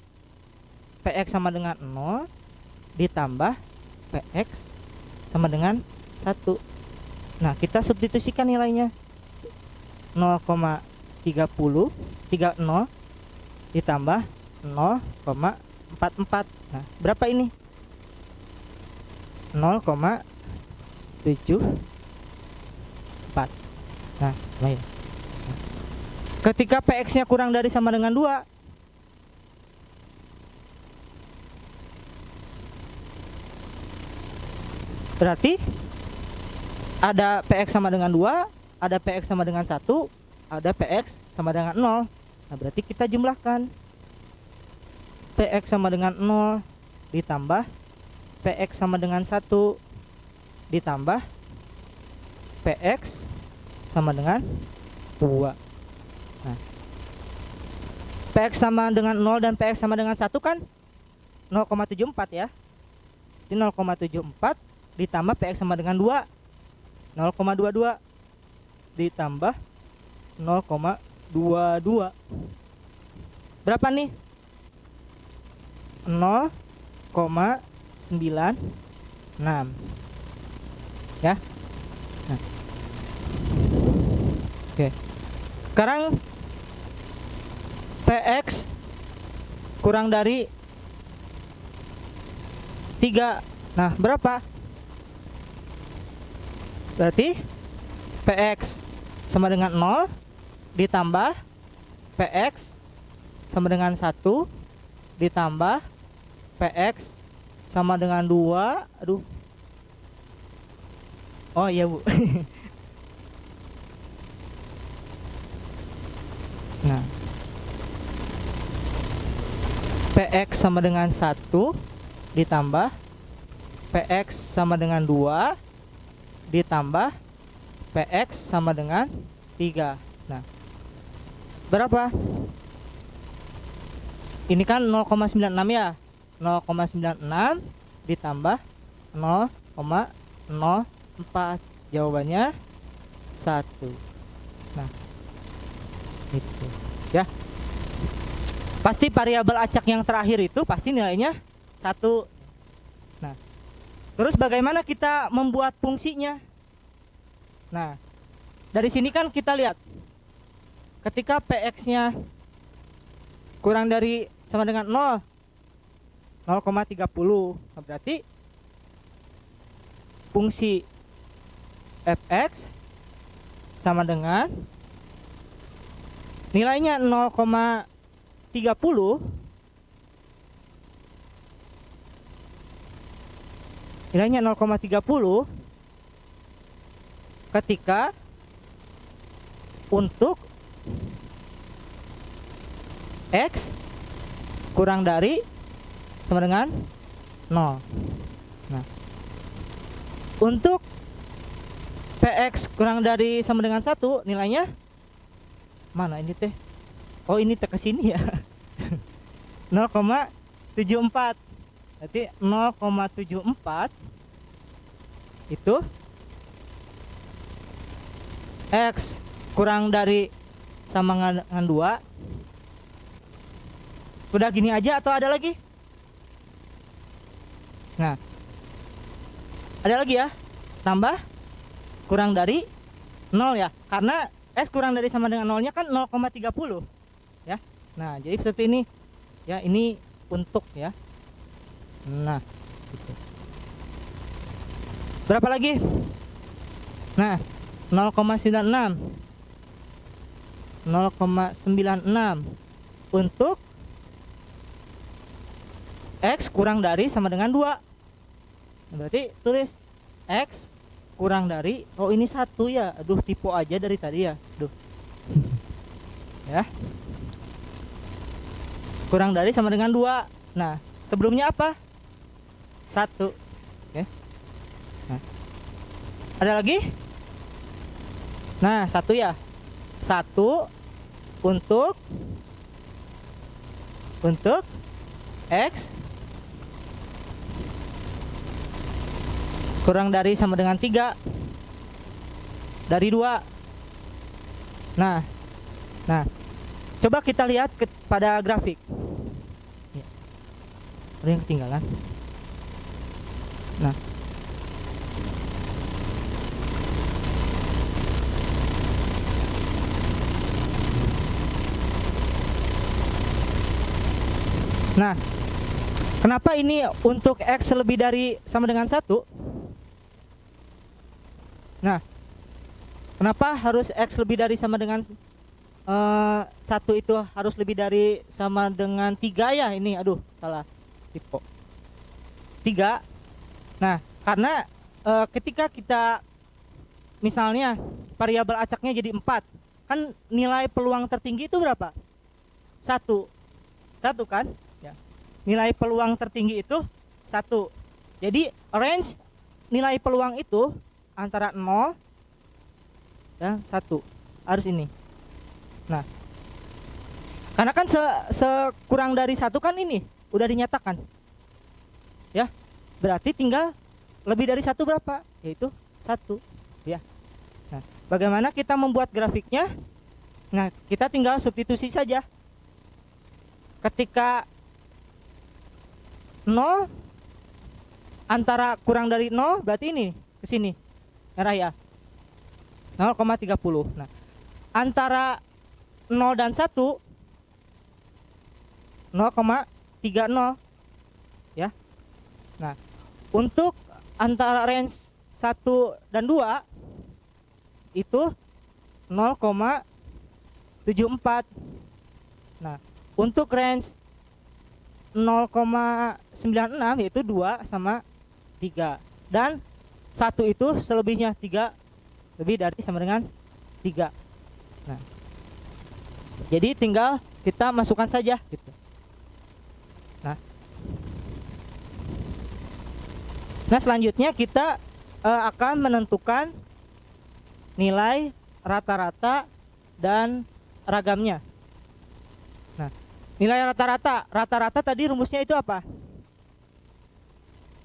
PX sama dengan 0 ditambah PX sama dengan 1. Nah, kita substitusikan nilainya. 0,30 ditambah 0,44. Nah, berapa ini? 0,74. Nah, lumayan. Ketika PX-nya kurang dari sama dengan 2, berarti ada PX sama dengan 2, ada PX sama dengan 1, ada PX sama dengan 0. Nah, berarti kita jumlahkan. PX sama dengan 0 ditambah PX sama dengan 1 ditambah PX sama dengan 2. Nah, PX sama dengan 0 dan PX sama dengan 1 kan 0,74 ya. Jadi 0,74 ditambah PX sama dengan 2, 0,22 ditambah 0,22. Berapa nih? 0,96 ya. Nah. Oke. Sekarang PX kurang dari 3. Nah, berapa? Berarti PX sama dengan 0 ditambah PX sama dengan 1 ditambah PX sama dengan 2. Aduh. Oh iya, Bu. Nah, PX sama dengan 1 ditambah PX sama dengan 2 ditambah PX sama dengan 3. Nah, berapa? Ini kan 0,96 ya. 0,96 ditambah 0,04. Jawabannya 1. Nah, itu ya. Pasti variabel acak yang terakhir itu pasti nilainya 1. Nah, terus bagaimana kita membuat fungsinya? Nah, dari sini kan kita lihat ketika PX-nya kurang dari sama dengan 0, 0,30. Nah, berarti fungsi fx sama dengan nilainya 0,30, nilainya 0,30 ketika untuk x kurang dari sama dengan 0. Nah, untuk px kurang dari sama dengan 1 nilainya mana ini teh? Oh, ini teh ke sini ya. 0,74. Berarti 0,74 itu x kurang dari sama dengan 2. Udah gini aja atau ada lagi? Nah, ada lagi ya, tambah kurang dari 0 ya, karena x kurang dari sama dengan 0-nya kan 0,30 ya. Nah, jadi seperti ini ya, ini untuk ya. Nah, gitu. Berapa lagi? Nah, 0,96 untuk x kurang dari sama dengan 2. Berarti tulis x kurang dari, oh ini 1 ya, aduh tipe aja dari tadi ya, aduh. Ya, kurang dari sama dengan 2. Nah, sebelumnya apa? 1. Oke. Nah, ada lagi? Nah, 1 ya, 1 untuk x kurang dari sama dengan 3 dari 2. Nah, coba kita lihat pada grafik. Ya. Ada yang ketinggalan. Nah, kenapa ini untuk x lebih dari sama dengan 1? Nah, kenapa harus x lebih dari sama dengan 1 itu harus lebih dari sama dengan 3 ya? Ini aduh salah tipe 3. Nah, karena ketika kita misalnya variabel acaknya jadi 4, kan nilai peluang tertinggi itu berapa? 1 kan ya. Nilai peluang tertinggi itu 1. Jadi range nilai peluang itu antara 0 dan 1 harus ini. Nah, karena kan sekurang dari 1 kan ini udah dinyatakan ya, berarti tinggal lebih dari 1 berapa, yaitu 1 ya. Nah, bagaimana kita membuat grafiknya? Nah, kita tinggal substitusi saja. Ketika 0 antara kurang dari 0 berarti ini ke sini merah ya, 0,30. Nah, antara 0 dan 1 0,30 ya. Nah, untuk antara range 1 dan 2 itu 0,74. Nah, untuk range 0,96 yaitu 2 sama 3, dan 1 itu selebihnya 3 lebih dari sama dengan 3. Nah, jadi tinggal kita masukkan saja gitu. Nah, selanjutnya kita akan menentukan nilai rata-rata dan ragamnya. Nah, nilai rata-rata tadi rumusnya itu apa?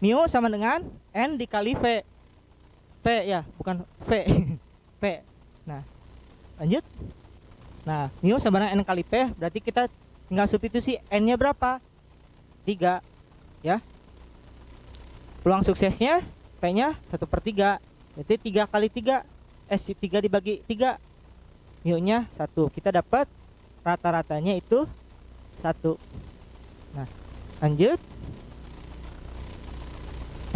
Mu sama dengan N dikali V. P ya, bukan V. P. Nah, lanjut. Nah, mu sama dengan N kali P, berarti kita tinggal substitusi N-nya berapa? 3 ya. Peluang suksesnya P-nya 1/3. Berarti 3 kali 3, 3 dibagi 3, mu-nya 1. Kita dapat rata-ratanya itu 1. Nah, lanjut.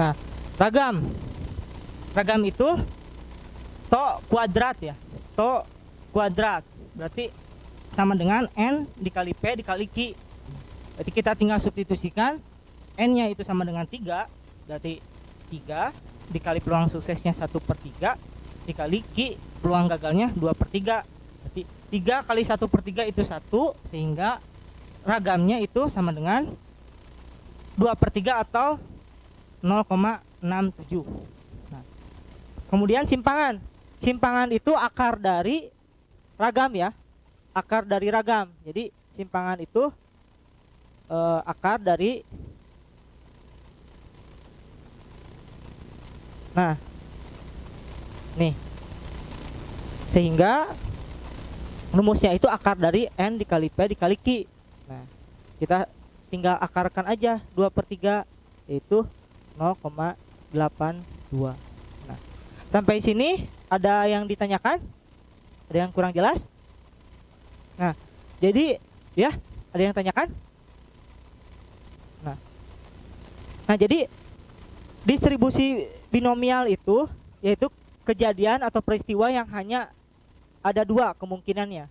Nah, ragam. Ragam itu to kuadrat ya. To kuadrat. Berarti sama dengan N dikali P dikali Q. Berarti kita tinggal substitusikan. N-nya itu sama dengan 3. Berarti 3 dikali peluang suksesnya 1/3 dikali Q peluang gagalnya 2/3. Berarti 3 kali 1/3 itu 1, sehingga ragamnya itu sama dengan 2/3 atau 0,67. Nah, kemudian simpangan. Simpangan itu akar dari ragam ya. Akar dari ragam. Jadi simpangan itu akar dari. Nah, nih, sehingga rumusnya itu akar dari N dikali P dikali Q. Nah, kita tinggal akarkan aja 2/3, yaitu 0,82. Nah, sampai sini ada yang ditanyakan? Ada yang kurang jelas? Nah, jadi ya, ada yang tanyakan? Nah, jadi distribusi binomial itu yaitu kejadian atau peristiwa yang hanya ada 2 kemungkinannya,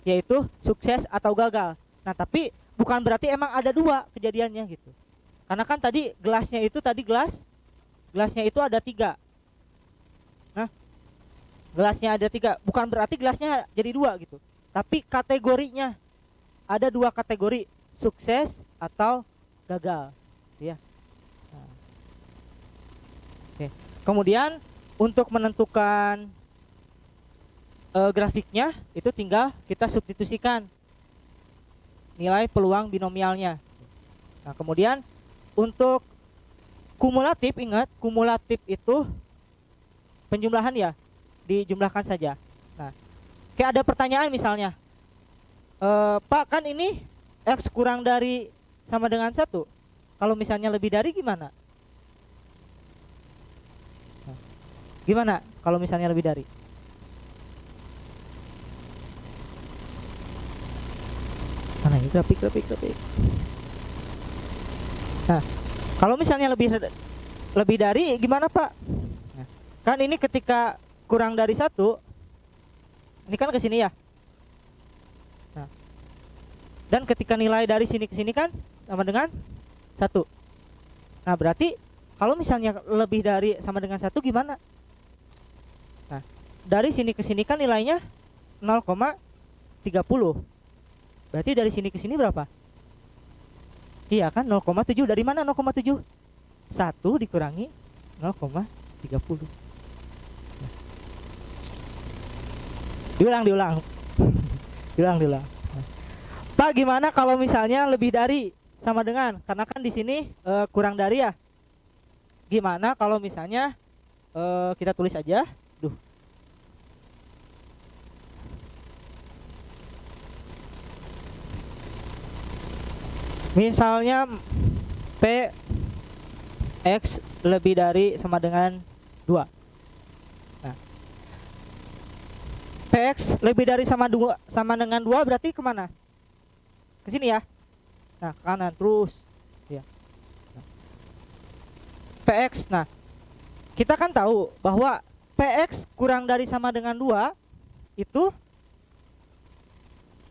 yaitu sukses atau gagal. Nah, tapi bukan berarti emang ada 2 kejadiannya gitu. Karena kan tadi gelasnya itu gelasnya itu ada 3. Nah, gelasnya ada 3, bukan berarti gelasnya jadi 2 gitu. Tapi kategorinya ada 2 kategori, sukses atau gagal, ya. Nah. Oke. Kemudian untuk menentukan grafiknya itu tinggal kita substitusikan nilai peluang binomialnya. Nah, kemudian untuk kumulatif, ingat kumulatif itu penjumlahan ya, dijumlahkan saja. Nah, kayak ada pertanyaan misalnya, Pak, kan ini X kurang dari sama dengan 1, kalau misalnya lebih dari gimana? Gimana kalau misalnya lebih dari? Mana ini grafik. Nah, kalau misalnya lebih dari gimana, Pak? Nah, kan ini ketika kurang dari 1, ini kan ke sini ya. Nah, dan ketika nilai dari sini ke sini kan sama dengan 1. Nah, berarti kalau misalnya lebih dari sama dengan 1 gimana? Nah, dari sini ke sini kan nilainya 0,30. Berarti dari sini ke sini berapa? Iya kan, 0,7. Dari mana 0,7? 1 dikurangi 0,30. Nah. Diulang. Diulang. Nah. Pak, gimana kalau misalnya lebih dari sama dengan? Karena kan di sini kurang dari ya. Gimana kalau misalnya kita tulis aja. Misalnya P X lebih dari sama dengan 2. Nah, Px lebih dari sama dengan 2 berarti kemana? Ke sini ya. Nah, ke kanan terus ya. Nah, Px, nah kita kan tahu bahwa Px kurang dari sama dengan 2 itu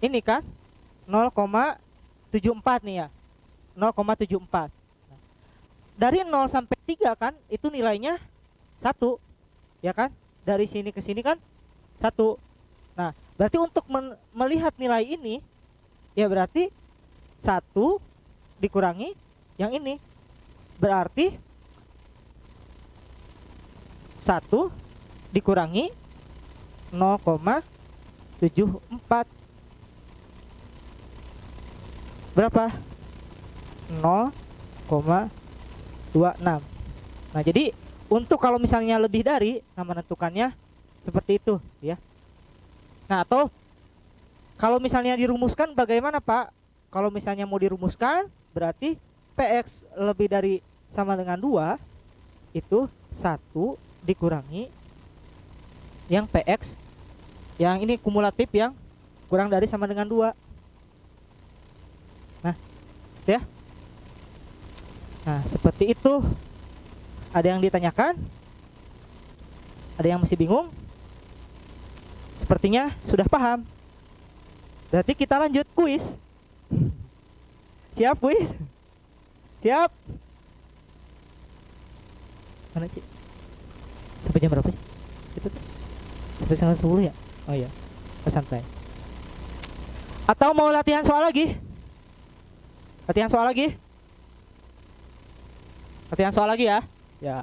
ini kan 0,74 nih ya. 0,74. Nah, dari 0 sampai 3 kan itu nilainya 1. Ya kan? Dari sini ke sini kan 1. Nah, berarti untuk melihat nilai ini ya berarti 1 dikurangi yang ini. Berarti 1 dikurangi 0,74. Berapa? 0,26. Nah, jadi untuk kalau misalnya lebih dari, nah menentukannya seperti itu ya. Nah, atau kalau misalnya dirumuskan bagaimana, Pak? Kalau misalnya mau dirumuskan berarti Px lebih dari sama dengan 2 itu 1 dikurangi yang Px yang ini kumulatif yang kurang dari sama dengan 2. Nah, ya. Nah, seperti itu Ada yang ditanyakan? Ada yang masih bingung? Sepertinya sudah paham. Berarti kita lanjut kuis. Siap kuis? Siap? Mana Ci? Sampai jam berapa sih? Itu tuh. Sampai setengah 10 ya? Oh iya. Santai. Atau mau latihan soal lagi? Latihan soal lagi? Latihan soal lagi ya? Ya.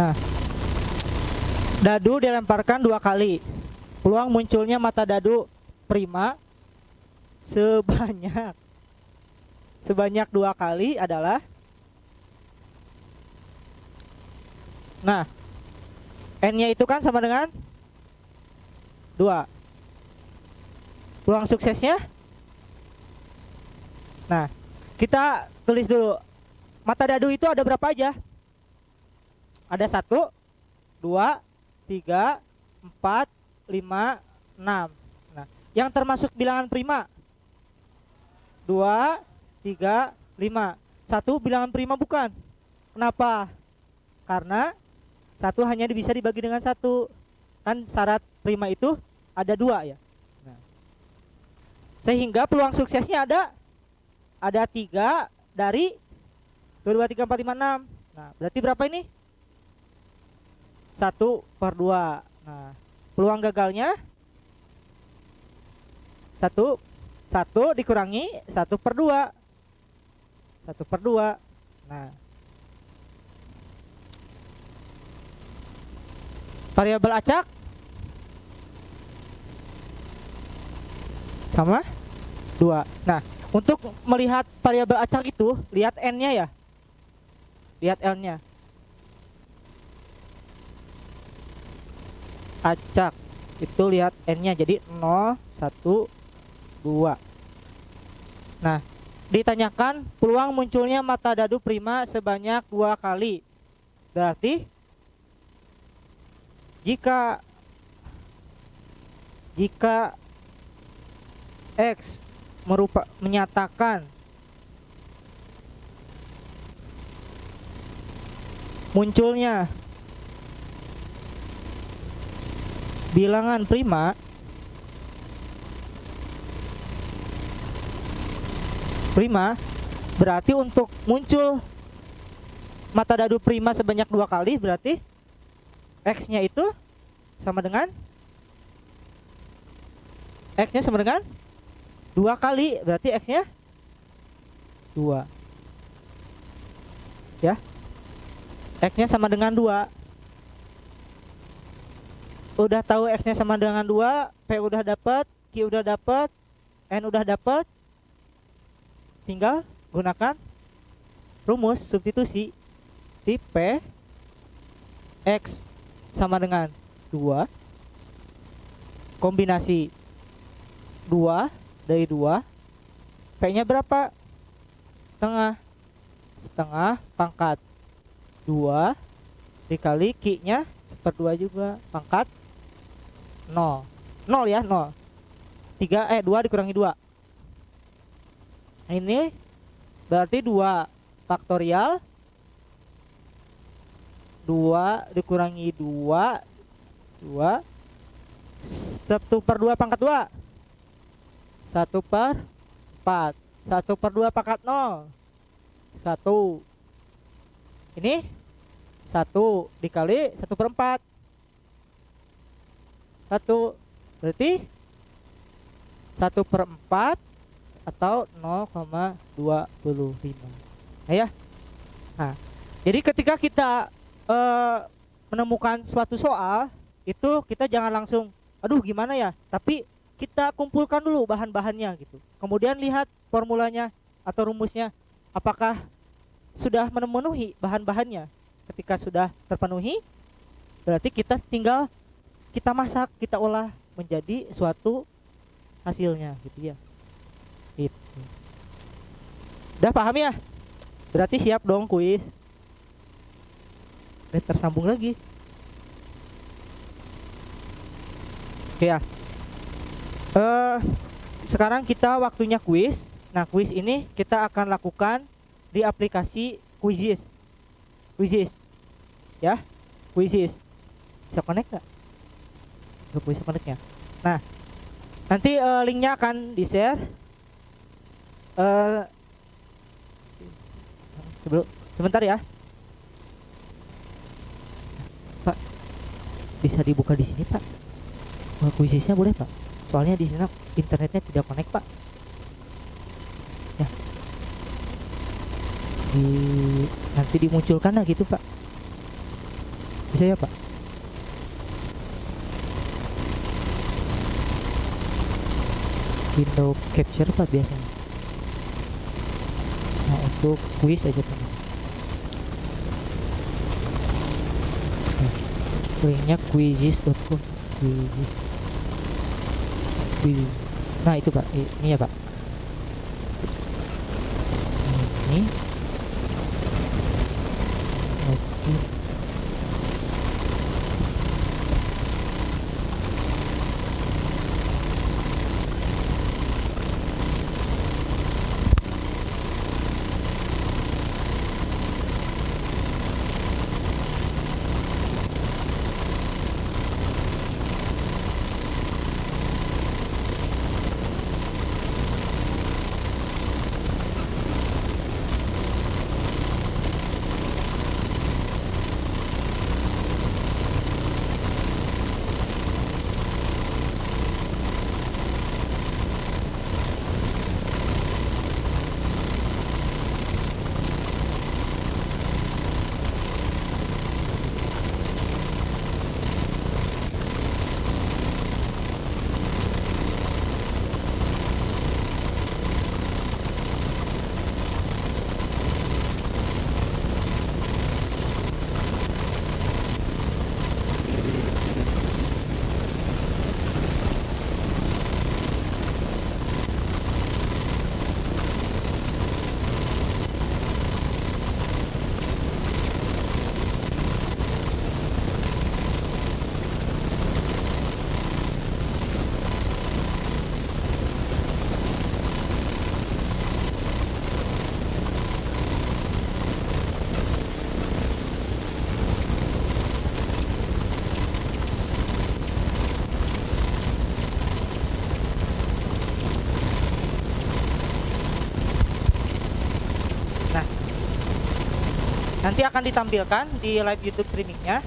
Nah, dadu dilemparkan 2 kali. Peluang munculnya mata dadu prima sebanyak 2 kali adalah, nah, N-nya itu kan sama dengan 2. Peluang suksesnya, nah, kita tulis dulu. Mata dadu itu ada berapa aja? Ada 1, 2, 3, 4, 5, 6. Nah, yang termasuk bilangan prima 2, 3, 5. 1 bilangan prima bukan. Kenapa? Karena 1 hanya bisa dibagi dengan 1. Kan syarat prima itu ada 2 ya. Nah, sehingga peluang suksesnya ada 3 dari 2, 3, 4, 5, 6. Nah, berarti berapa ini? 1/2. Nah, peluang gagalnya 1 dikurangi 1/2. 1/2. Nah, variabel acak sama 2. Nah, untuk melihat variabel acak itu, lihat N-nya ya. Lihat L-nya. Acak itu lihat N-nya, jadi 0, 1, 2. Nah, ditanyakan peluang munculnya mata dadu prima sebanyak 2 kali. Berarti jika X menyatakan munculnya bilangan prima berarti untuk muncul mata dadu prima sebanyak 2 kali berarti X-nya itu sama dengan 2 kali, berarti X-nya 2 ya. X-nya sama dengan 2. Udah tahu X-nya sama dengan 2, P udah dapat, Q udah dapat, N udah dapat. Tinggal gunakan rumus substitusi di P X sama dengan 2 kombinasi 2 dari 2. P-nya berapa? setengah pangkat 2 dikali Q-nya 1/2 juga pangkat 0 ya 0 2 dikurangi 2. Ini berarti 2 faktorial 2 dikurangi 2 1/2 pangkat 2 1/4 1/2 pangkat 0 1. Ini 1 dikali 1/4 1 berarti 1/4 atau 0,25 ya. Nah, jadi ketika kita menemukan suatu soal itu kita jangan langsung aduh gimana ya, tapi kita kumpulkan dulu bahan-bahannya gitu, kemudian lihat formulanya atau rumusnya apakah sudah memenuhi bahan-bahannya. Ketika sudah terpenuhi berarti kita tinggal kita masak, kita olah menjadi suatu hasilnya gitu ya. Gitu. Udah paham ya? Berarti siap dong kuis. Tersambung lagi. Oke ya. Sekarang kita waktunya kuis. Nah, kuis ini kita akan lakukan di aplikasi Quizizz. Ya, Quizizz. Bisa connect nggak? Nggak bisa connect-nya. Nah, nanti linknya akan di-share. Sebentar ya. Pak, bisa dibuka di sini, Pak. Quizizz-nya boleh, Pak? Soalnya di sini internetnya tidak connect, Pak. Ya. Nanti dimunculkan lah gitu, Pak. Bisa ya, Pak? Window capture, Pak, biasanya. Nah, untuk quiz aja, Pak. Linknya quizizz.com. Quiz. Nah, itu, Pak. Ini ya, Pak. Ini. Oke. Nanti akan ditampilkan di live YouTube streamingnya.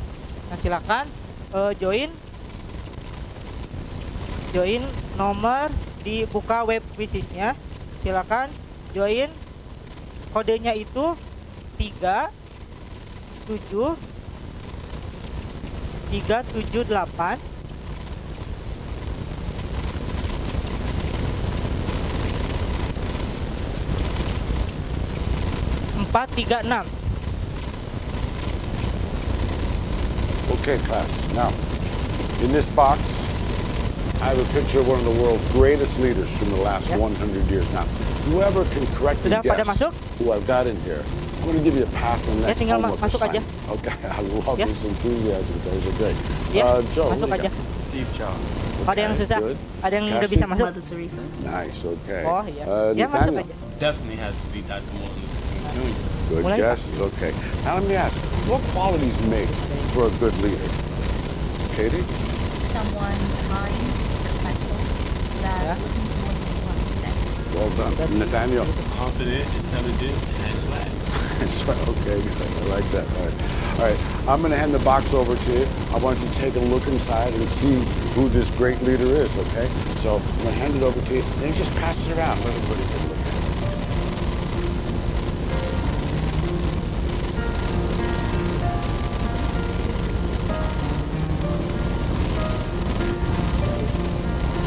Nah, silakan join nomor, dibuka web Quizizz-nya. Silakan join, kodenya itu 378 436. Okay, class. Now, in this box, I have a picture of one of the world's greatest leaders from the last 100 years. Now, whoever can correctly Sudah pada guess masuk? who I've got in here, I'm going to give you a path on Ya, that tinggal homework masuk aja. assignment. Okay, I love Ya. this enthusiasm. Those are great. Ya, Joe, masuk who do you aja. got? Steve Jobs. Ada yang susah? Good. Ada yang udah Cassie? bisa masuk? Mother Teresa. Nice, okay. Oh iya. Ya masuk Nathaniel? aja. Definitely has to be Dr. Martin Luther King Jr. Good Mulai, guess. Okay. Now let me ask, what qualities make for a good leader? Katie? Someone kind, respectful, that Yeah. listens to what you want to say. Well done. Nathaniel? Confident, intelligent, and has swag. Okay, good. I like that. All right. I'm going to hand the box over to you. I want you to take a look inside and see who this great leader is, okay? So I'm going to hand it over to you, and you just pass it around. Let everybody take a look at it.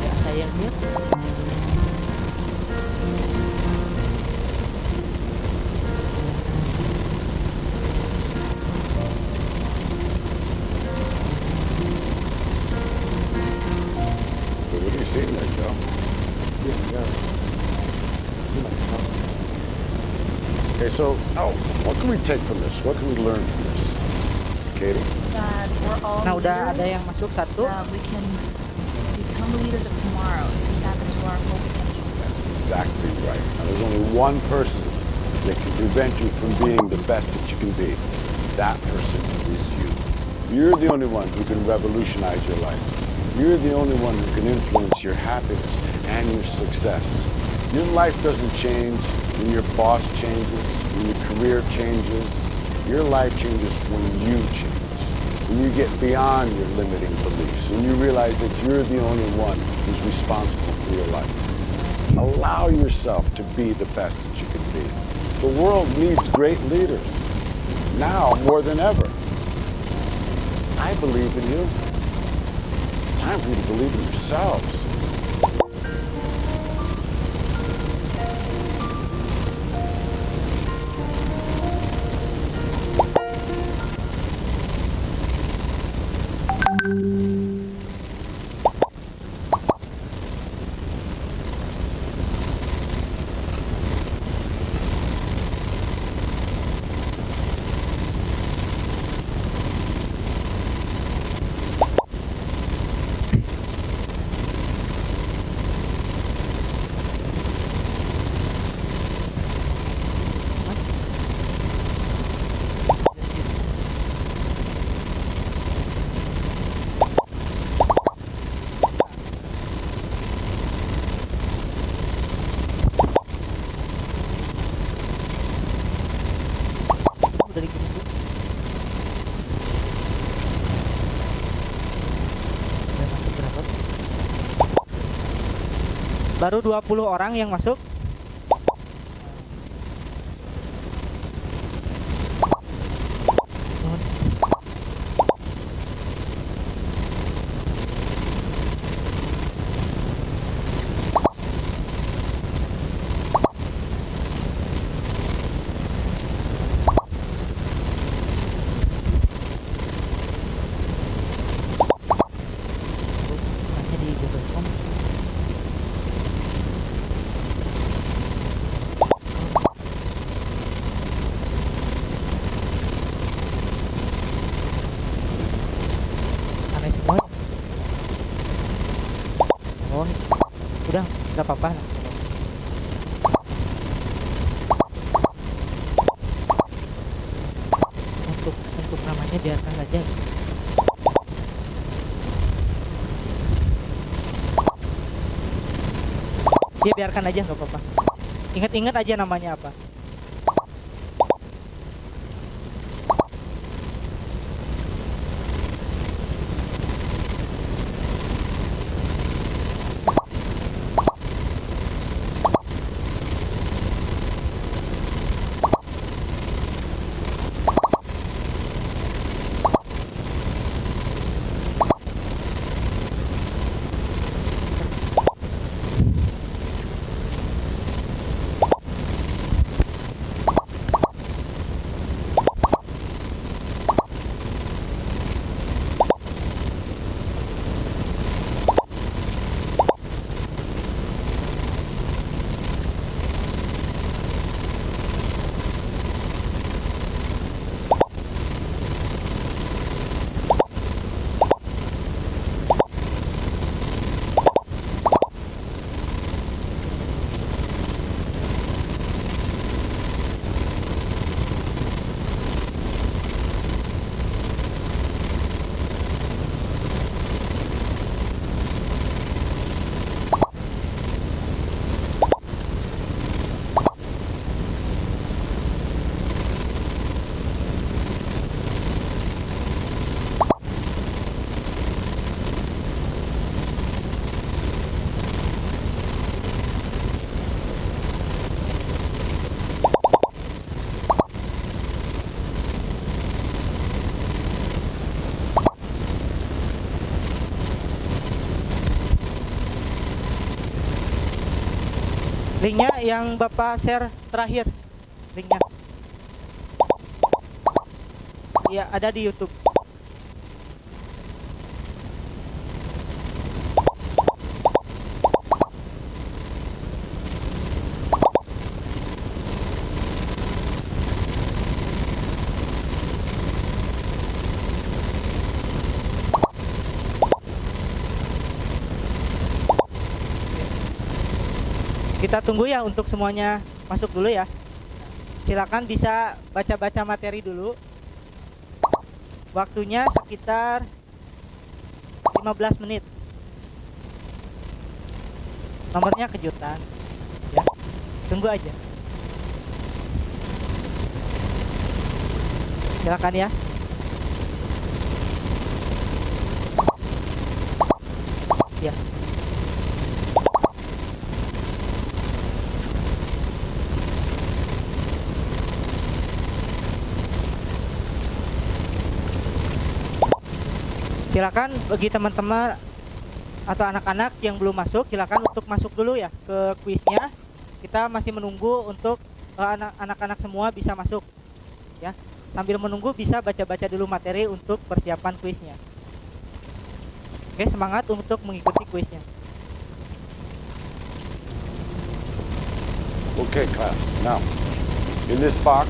Ya, saya mute. So what are you seeing there, Joe? Okay, so what can we take from this? What can we learn from this? Katie? That we're all Nah, udah leaders, ada yang masuk satu. that we can become the leaders of tomorrow if we tap into our full potential. That's exactly right. Now, there's only one person that can prevent you from being the best that you can be. That person is you. You're the only one who can revolutionize your life. You're the only one who can influence your happiness and your success. Your life doesn't change when your boss changes, when your career changes. Your life changes when you change. When you get beyond your limiting beliefs and you realize that you're the only one who's responsible for your life. Allow yourself to be the best that you can be. The world needs great leaders, now more than ever. I believe in you. It's time for you to believe in yourselves. Udah dikirim tuh. Udah masuk berapa? Baru 20 orang yang masuk. Hanya di Google Form. Aneh semua. Oh, udah nggak apa-apa lah. Untuk namanya biarkan saja. Ya biarkan aja nggak apa-apa. Ingat-ingat aja namanya apa. Linknya yang Bapak share terakhir, linknya. Iya, ada di YouTube. Kita tunggu ya untuk semuanya masuk dulu ya. Silakan bisa baca-baca materi dulu. Waktunya sekitar 15 menit. Nomornya kejutan. Ya. Tunggu aja. Silakan ya. Ya. Silakan bagi teman-teman atau anak-anak yang belum masuk, silakan untuk masuk dulu ya ke kuisnya. Kita masih menunggu untuk anak-anak semua bisa masuk ya. Sambil menunggu bisa baca-baca dulu materi untuk persiapan kuisnya. Oke, semangat untuk mengikuti kuisnya. Okay, class. Now, in this box,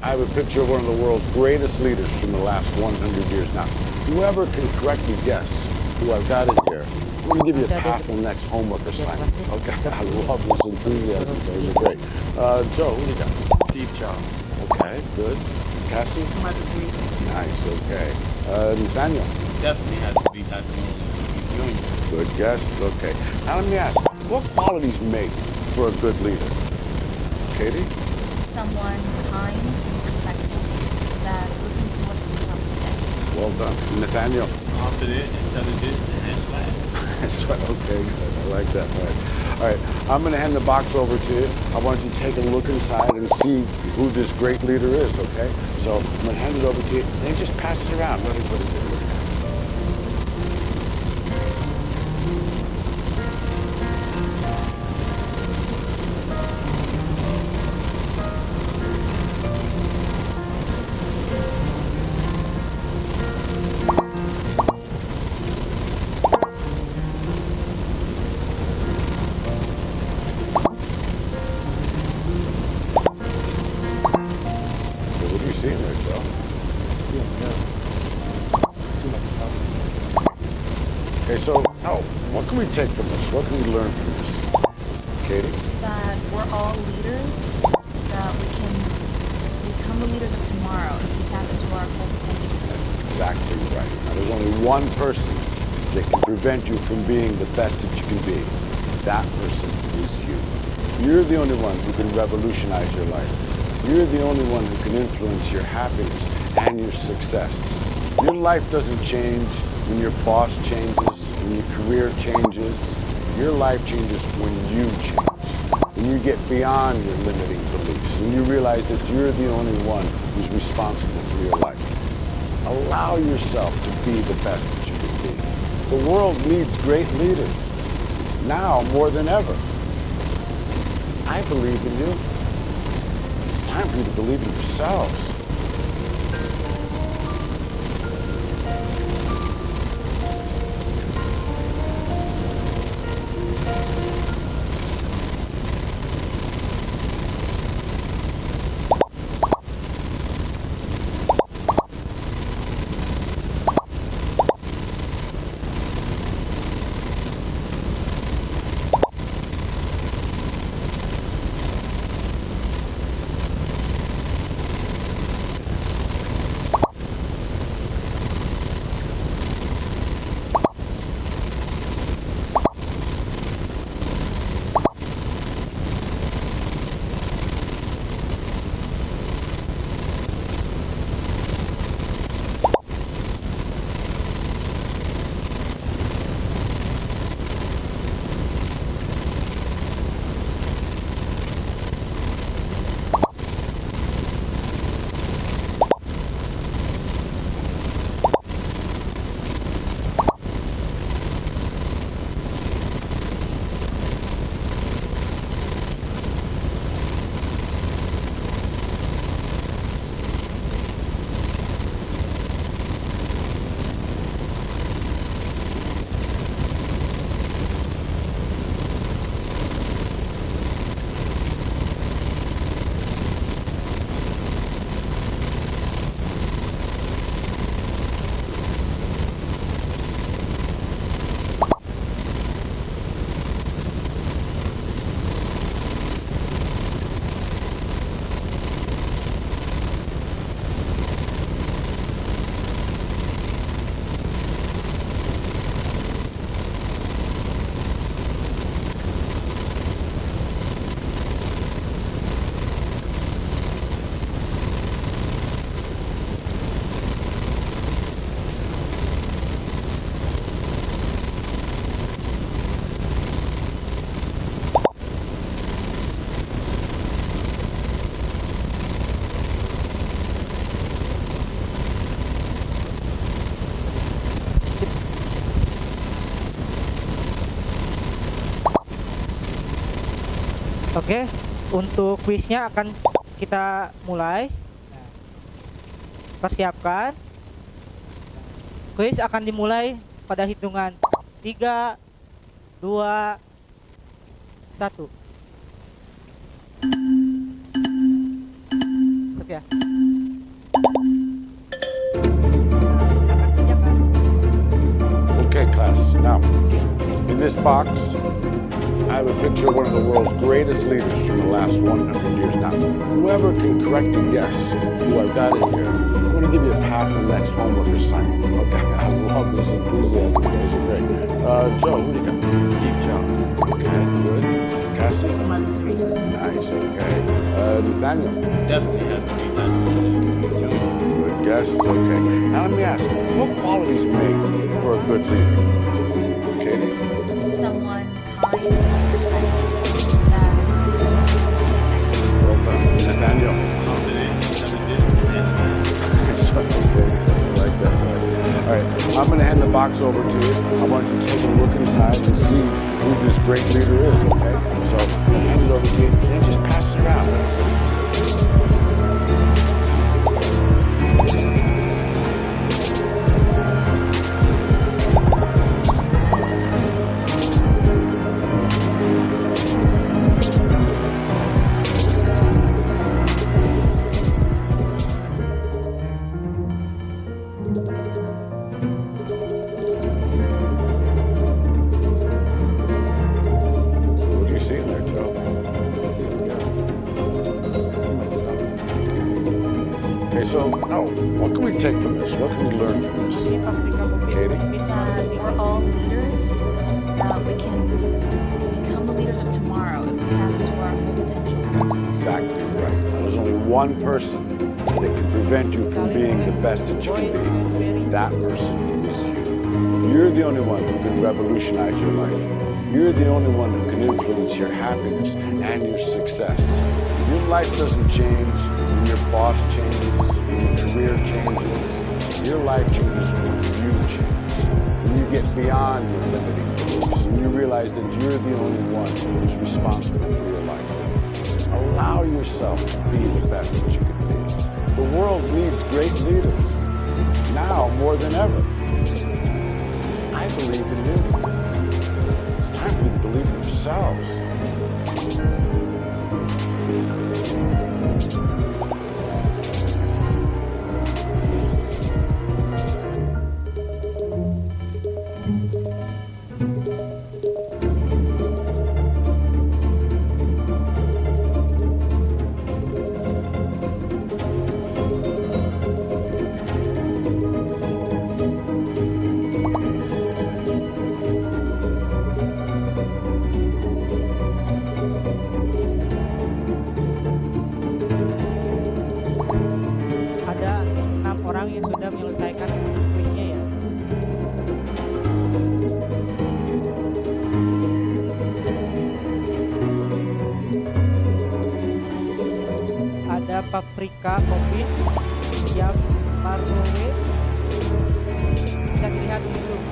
I have a picture of one of the world's greatest leaders from the last 100 years. Now, whoever can correctly guess who I've got in here, I'm going to give you a pass on the next homework assignment. Okay, I love this enthusiasm. Those are great. Joe, who do you got? Steve Jobs. Okay, good. Cassie? Mother Teresa. Nice, okay. Nathaniel? Definitely has to be Dr. Martin Luther King Jr. Good guess. Okay. Now let me ask, what qualities make for a good leader? Katie? Someone kind, respectful, that listens to what people have to say. Well done. Nathaniel? Confident, intelligent, and smart. That's right. Okay, good. I like that. All right, I'm going to hand the box over to you. I want you to take a look inside and see who this great leader is, okay? So I'm going to hand it over to you, and just pass it around. Let everybody take a look at it. What are you seeing there, Joe? Okay, so now, what can we take from this? What can we learn from this? Katie? That we're all leaders, that we can become the leaders of tomorrow if we tap into our full potential. That's exactly right. Now, there's only one person that can prevent you from being the best that you can be. That person is you. You're the only one who can revolutionize your life. You're the only one who can influence your happiness and your success. Your life doesn't change when your boss changes, when your career changes. Your life changes when you change. When you get beyond your limiting beliefs and you realize that you're the only one who's responsible for your life. Allow yourself to be the best that you can be. The world needs great leaders, now more than ever. I believe in you. It's time for you to believe in yourselves. Oke, untuk kuisnya akan kita mulai. Nah, persiapkan. Kuis akan dimulai pada hitungan 3, 2, 1. Siap ya. Silakan kerjakan. Okay, class. Now, in this box, I have a picture of one of the world's greatest leaders from the last 100 years. Now, whoever can correctly guess who I've got in here, I'm going to give you a pass on the next homework assignment. Okay, I love this enthusiasm. You guys are great. Joe, who do you got? Steve Jobs. Okay, good. Cassie? Mother Teresa. Nice, okay. Nathaniel? Definitely has to be that. Good guess. Okay. Now let me ask you, what qualities make for a good leader? Katie? Someone kind and respectful that Well done. Nathaniel? Confident, intelligent, and smart. I like that. All right, I'm going to hand the box over to you. I want you to take a look inside and see who this great leader is, okay? So I'll hand it over to you and just pass it around. What do you see in there, Joe? Okay, so now, what can we take from this? What can we learn from this? Oke, pastikan mungkin Katie? that we're all leaders, that we can become the leaders of tomorrow if we tap into our full potential. That's exactly right. Now, there's only one person that can prevent you from being the best that you can be. That person is you. You're the only one who can revolutionize your life. You're the only one who can influence your happiness and your success. Your life doesn't change when your boss changes, when your career changes. Your life changes when you change. When you get beyond your limiting beliefs and you realize that you're the only one who's responsible for your life. Allow yourself to be the best that you can be. The world needs great leaders, now more than ever. I believe in you. It's time for you to believe in yourselves. ada 6 orang yang sudah menyelesaikan kuisnya ya. Ada Paprika Kopi, yang Marlowe, bisa dilihat di YouTube.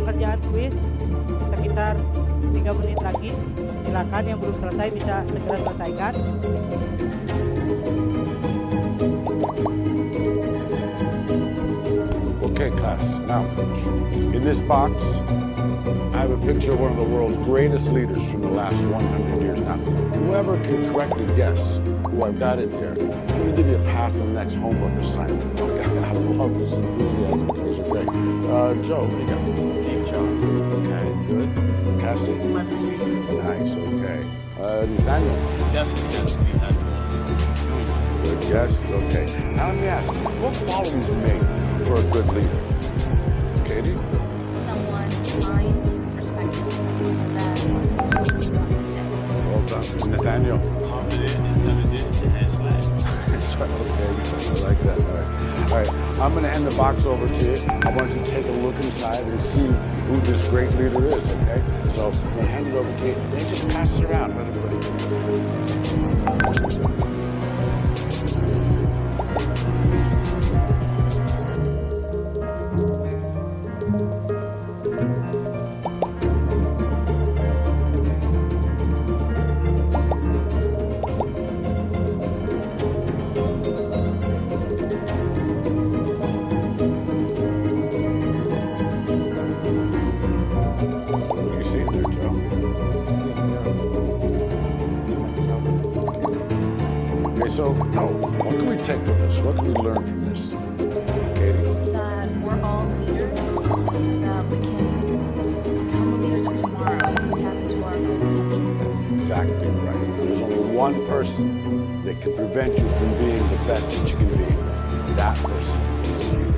pengerjaan kuis sekitar 3 menit lagi. Silakan yang belum selesai bisa segera selesaikan. Okay, class. Now, in this box, I have a picture of one of the world's greatest leaders from the last 100 years. Now, whoever can correctly guess who I've got in here, I'm going to give you a pass on the next homework assignment. Okay, I love this enthusiasm. These are great. Joe, what do you got? Steve Jobs. Okay, good. Cassie? Mother's reason. Nice, okay. Nathaniel? Definitely has to be that. Good guess. Okay. Now let me ask you, what qualities make for a good leader? Katie? Someone kind, respectful, that listens to what you want to say. Well done. Nathaniel? Confident, intelligent, and has swag. That's right. Okay, I like that. All right. I'm going to hand the box over to you. I want you to take a look inside and see who this great leader is, okay? So I'm going to hand it over to you. Then just pass it around. Let everybody. What do you see there, Joe? Okay, so what can we take from this? What can we learn from this? Katie? That we're all leaders, that we can become the leaders of tomorrow if we tap into our full potential. That's exactly right. There's only one person that can prevent you from being the best that you can be. That person is you.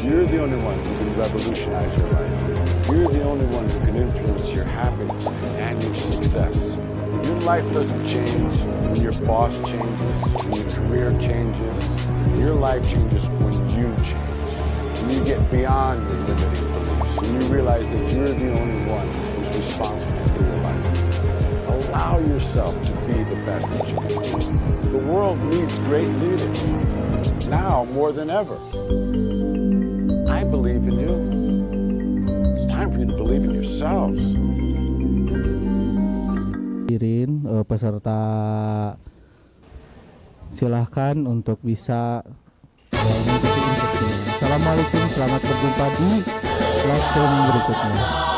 You're the only one who can revolutionize your life. You're the only one who can influence your happiness and your success. Your life doesn't change when your boss changes, when your career changes. Your life changes when you change. When you get beyond your limiting beliefs and you realize that you're the only one who's responsible for your life. Allow yourself to be the best that you can be. The world needs great leaders, now more than ever. I believe in you. It's time for you to believe in yourselves. Hadirin peserta, silahkan untuk bisa mengikuti instruksinya. Assalamualaikum, selamat berjumpa di classroom berikutnya.